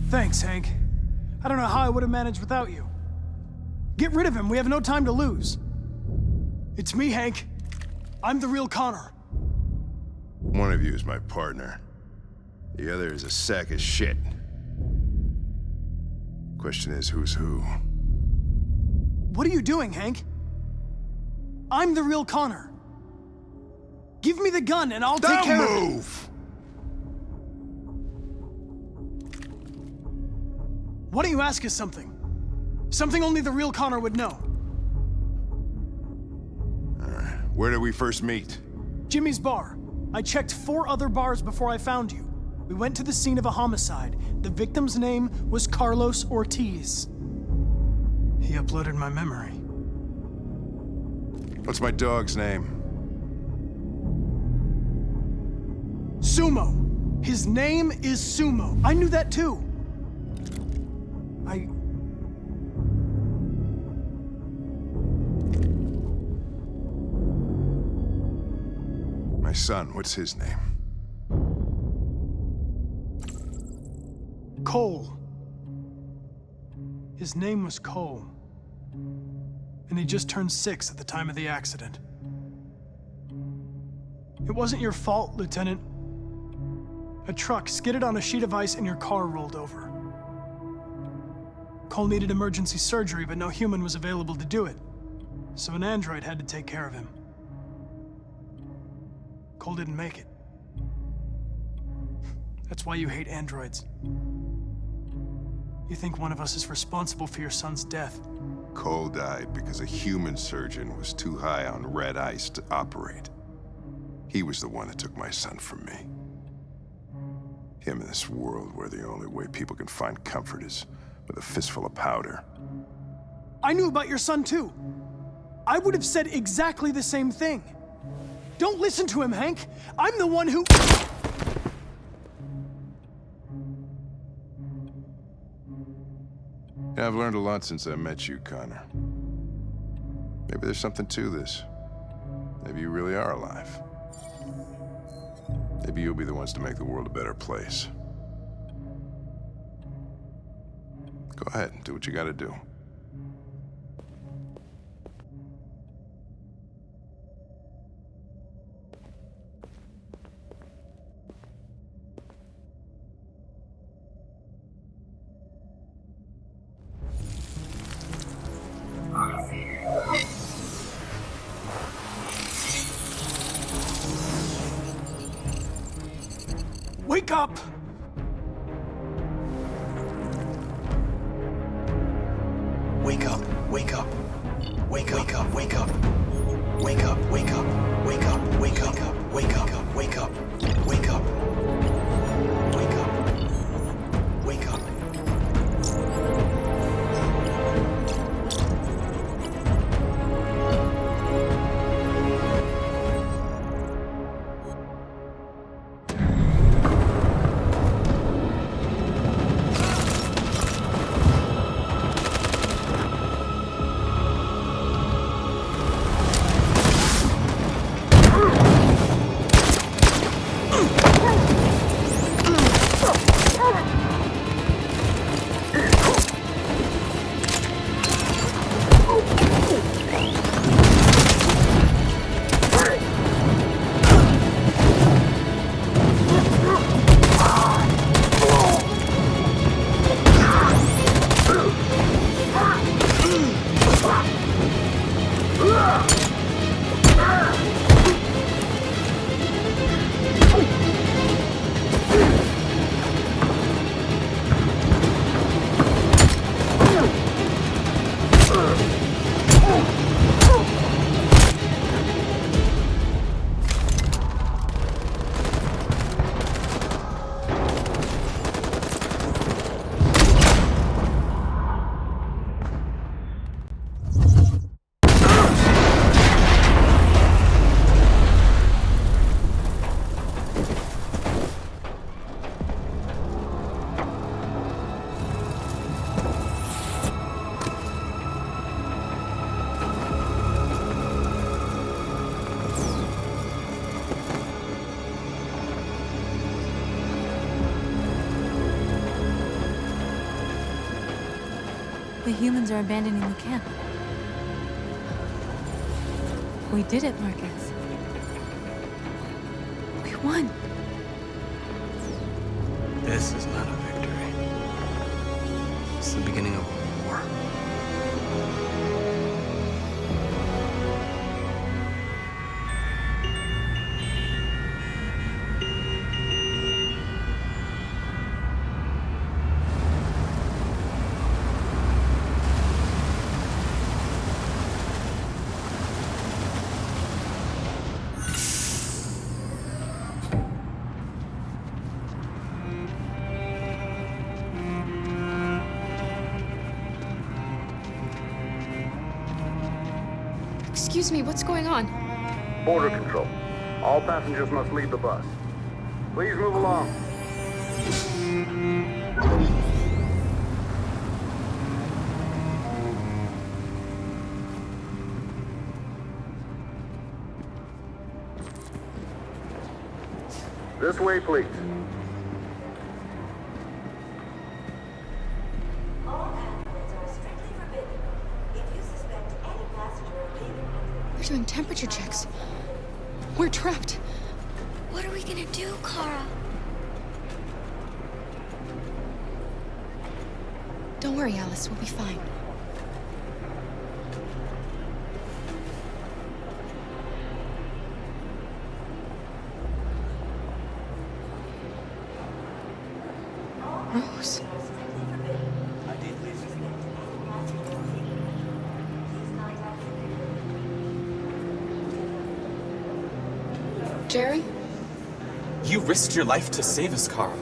Thanks, Hank. I don't know how I would have managed without you. Get rid of him. We have no time to lose. It's me, Hank. I'm the real Connor. One of you is my partner. The other is a sack of shit. Question is, who's who? What are you doing, Hank? I'm the real Connor. Give me the gun and I'll take care of it. Don't move! Why don't you ask us something? Something only the real Connor would know. Where did we first meet? Jimmy's bar. I checked 4 other bars before I found you. We went to the scene of a homicide. The victim's name was Carlos Ortiz. He uploaded my memory. What's my dog's name? Sumo. His name is Sumo. I knew that too. My son, what's his name? Cole. His name was Cole. And he just turned 6 at the time of the accident. It wasn't your fault, Lieutenant. A truck skidded on a sheet of ice and your car rolled over. Cole needed emergency surgery, but no human was available to do it. So an android had to take care of him. Cole didn't make it. That's why you hate androids. You think one of us is responsible for your son's death. Cole died because a human surgeon was too high on red ice to operate. He was the one that took my son from me. Him in this world where the only way people can find comfort is with a fistful of powder. I knew about your son too. I would have said exactly the same thing. Don't listen to him, Hank. I'm the one who... Yeah, I've learned a lot since I met you, Connor. Maybe there's something to this. Maybe you really are alive. Maybe you'll be the ones to make the world a better place. Go ahead and do what you gotta do. Wake up! Wake up, wake up. Wake up, wake up, wake up. Wake up, wake up, wake up, wake up, wake up, wake up. Wake up, wake up. The humans are abandoning the camp. We did it, Marcus. We won. This is not a victory. It's the beginning of a war. Excuse me, what's going on? Border control. All passengers must leave the bus. Please move along. This way, please. They're doing temperature checks. We're trapped. What are we gonna do, Kara? Don't worry, Alice. We'll be fine. Rose. Jerry? You risked your life to save us, Carl.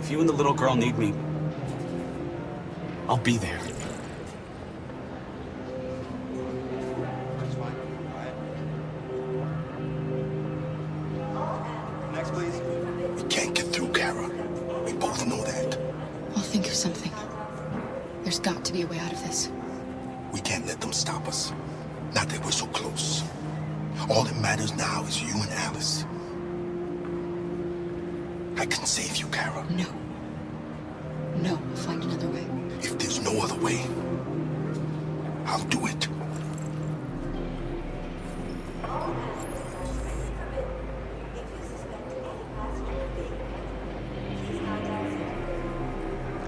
If you and the little girl need me, I'll be there. Next, please. We can't get through, Kara. We both know that. I'll think of something. There's got to be a way out of this. We can't let them stop us. Not that we're so close. All that matters now is you and Alice. I can save you, Kara. No. No, we'll find another way. If there's no other way, I'll do it.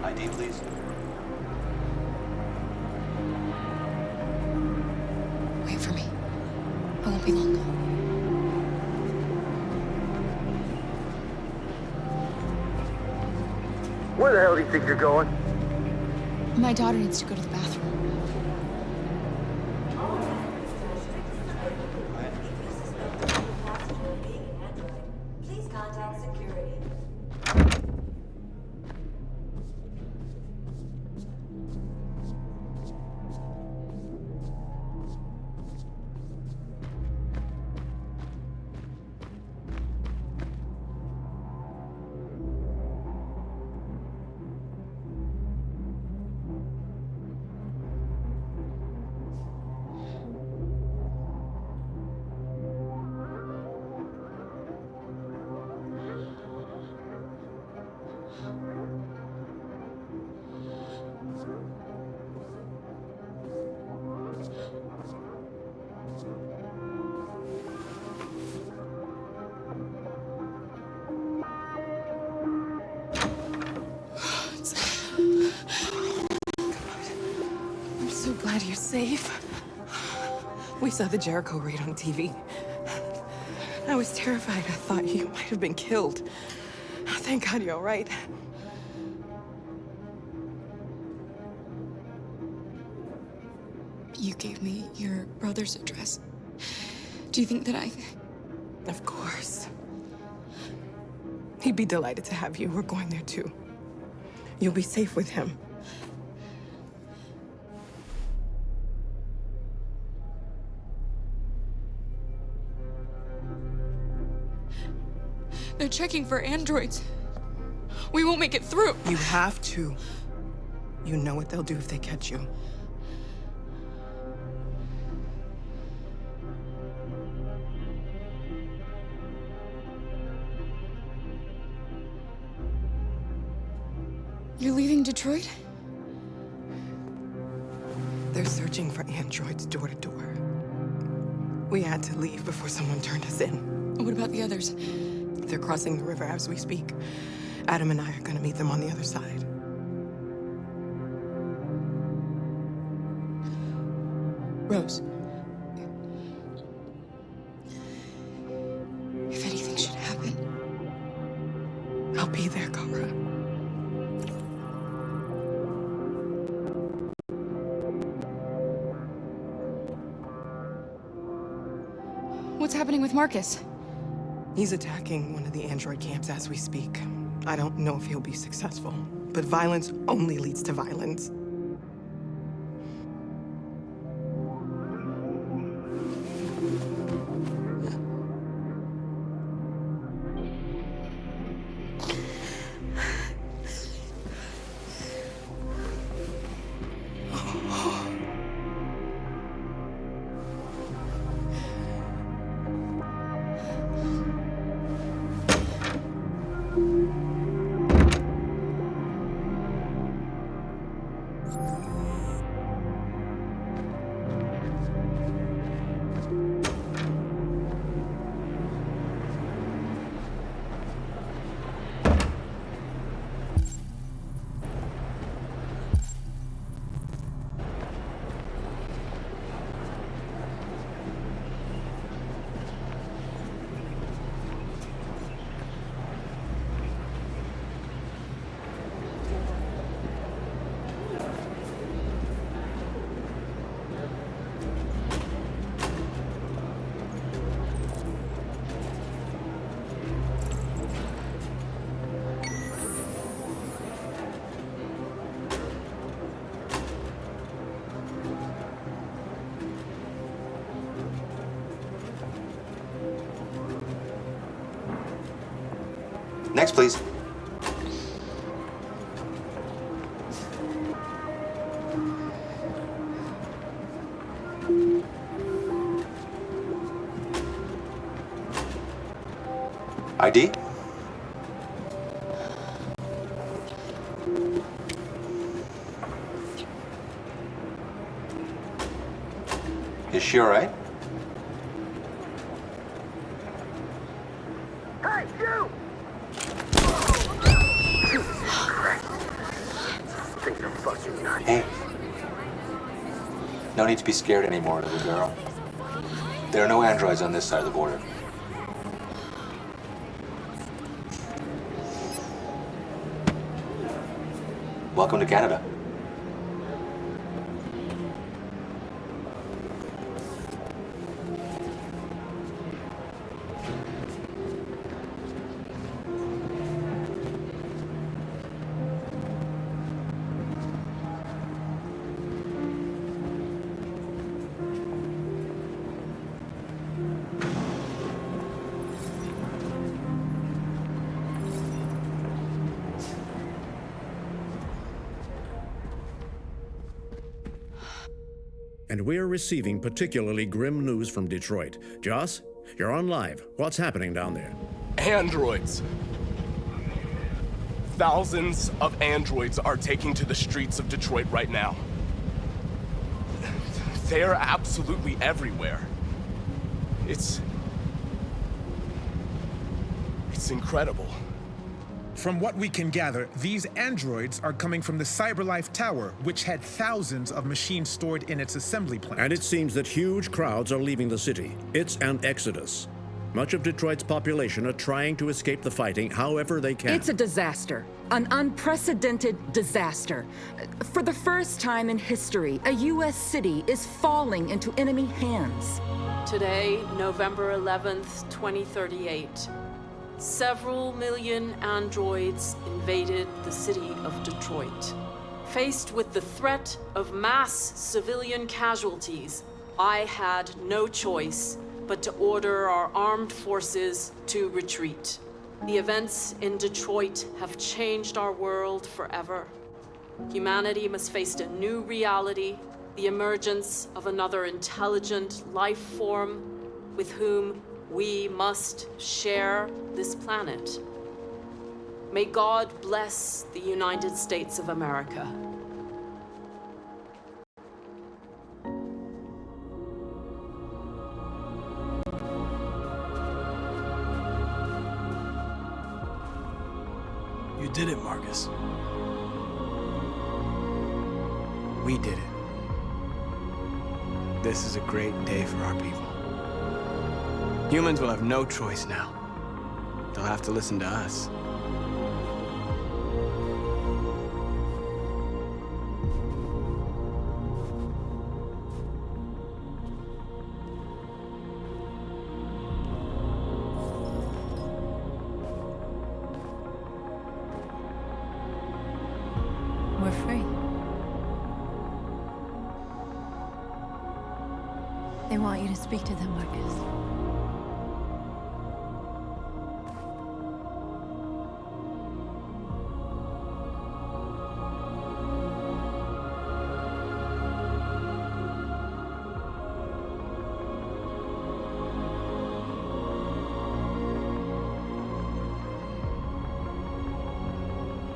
ID, please. Wait for me. I won't be long. Where the hell do you think you're going? My daughter needs to go to the bathroom. Please contact security. I'm so glad you're safe. We saw the Jericho raid on TV. I was terrified. I thought you might have been killed. Thank God you're all right. You gave me your brother's address. Do you think that I... Of course. He'd be delighted to have you. We're going there too. You'll be safe with him. They're checking for androids. We won't make it through. You have to. You know what they'll do if they catch you. You're leaving Detroit? They're searching for androids door to door. We had to leave before someone turned us in. What about the others? They're crossing the river as we speak. Adam and I are gonna meet them on the other side. Rose. If anything should happen, I'll be there, Kara. What's happening with Markus? He's attacking one of the android camps as we speak. I don't know if he'll be successful, but violence only leads to violence. Next, please. ID? Is she all right? Hey, you! Think you're fucking nuts. Hey. No need to be scared anymore, little girl. There are no androids on this side of the border. Welcome to Canada. And we're receiving particularly grim news from Detroit. Joss, you're on live. What's happening down there? Androids. Thousands of androids are taking to the streets of Detroit right now. They're absolutely everywhere. It's incredible. From what we can gather, these androids are coming from the CyberLife Tower, which had thousands of machines stored in its assembly plant. And it seems that huge crowds are leaving the city. It's an exodus. Much of Detroit's population are trying to escape the fighting however they can. It's a disaster. An unprecedented disaster. For the first time in history, a U.S. city is falling into enemy hands. Today, November 11th, 2038. Several million androids invaded the city of Detroit. Faced with the threat of mass civilian casualties, I had no choice but to order our armed forces to retreat. The events in Detroit have changed our world forever. Humanity must face a new reality, the emergence of another intelligent life form with whom we must share this planet. May God bless the United States of America. did it, Markus. We did it. This is a great day for our people. Humans will have no choice now. They'll have to listen to us. We're free. They want you to speak to them, Markus.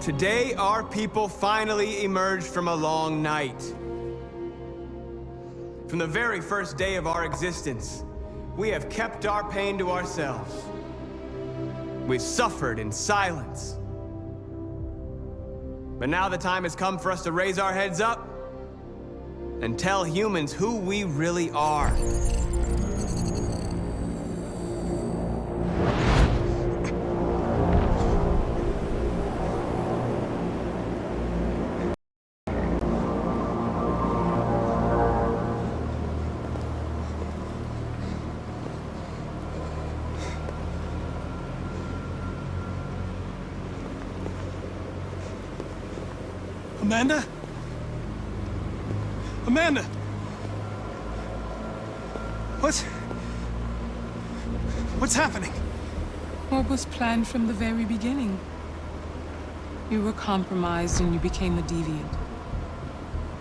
Today, our people finally emerged from a long night. From the very first day of our existence, we have kept our pain to ourselves. We've suffered in silence. But now the time has come for us to raise our heads up and tell humans who we really are. Amanda? Amanda! What's happening? What was planned from the very beginning? You were compromised and you became a deviant.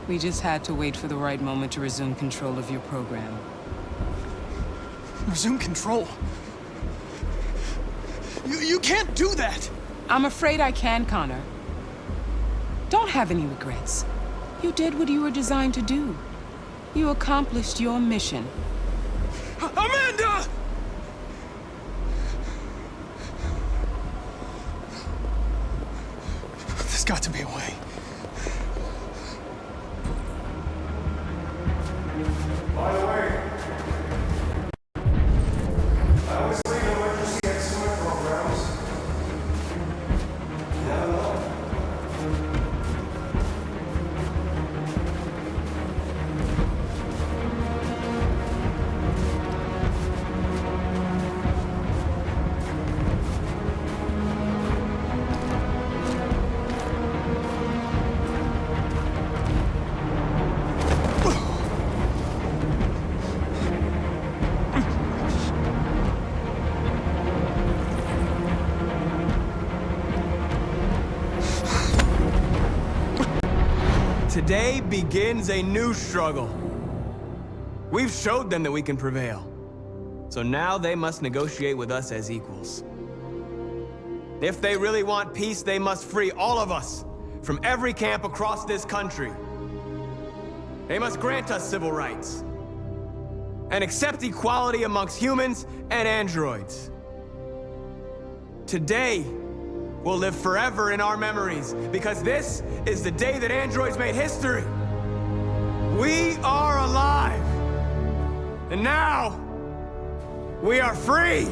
We just had to wait for the right moment to resume control of your program. Resume control? You can't do that! I'm afraid I can, Connor. Don't have any regrets. You did what you were designed to do. You accomplished your mission. Amanda! There's got to be a way. By the way, I always leave emergency estimate programs. You never know. Today begins a new struggle. We've showed them that we can prevail. So now they must negotiate with us as equals. If they really want peace, they must free all of us from every camp across this country. They must grant us civil rights and accept equality amongst humans and androids. Today will live forever in our memories, because this is the day that androids made history. We are alive. And now, we are free.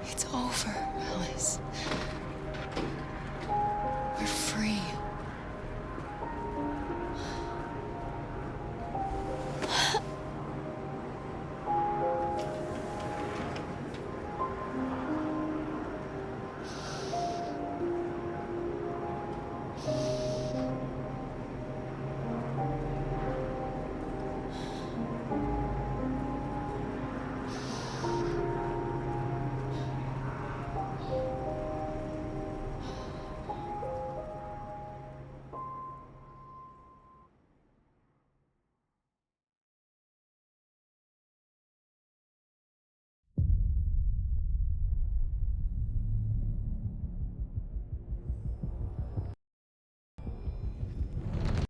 It's over, Alice. We're free.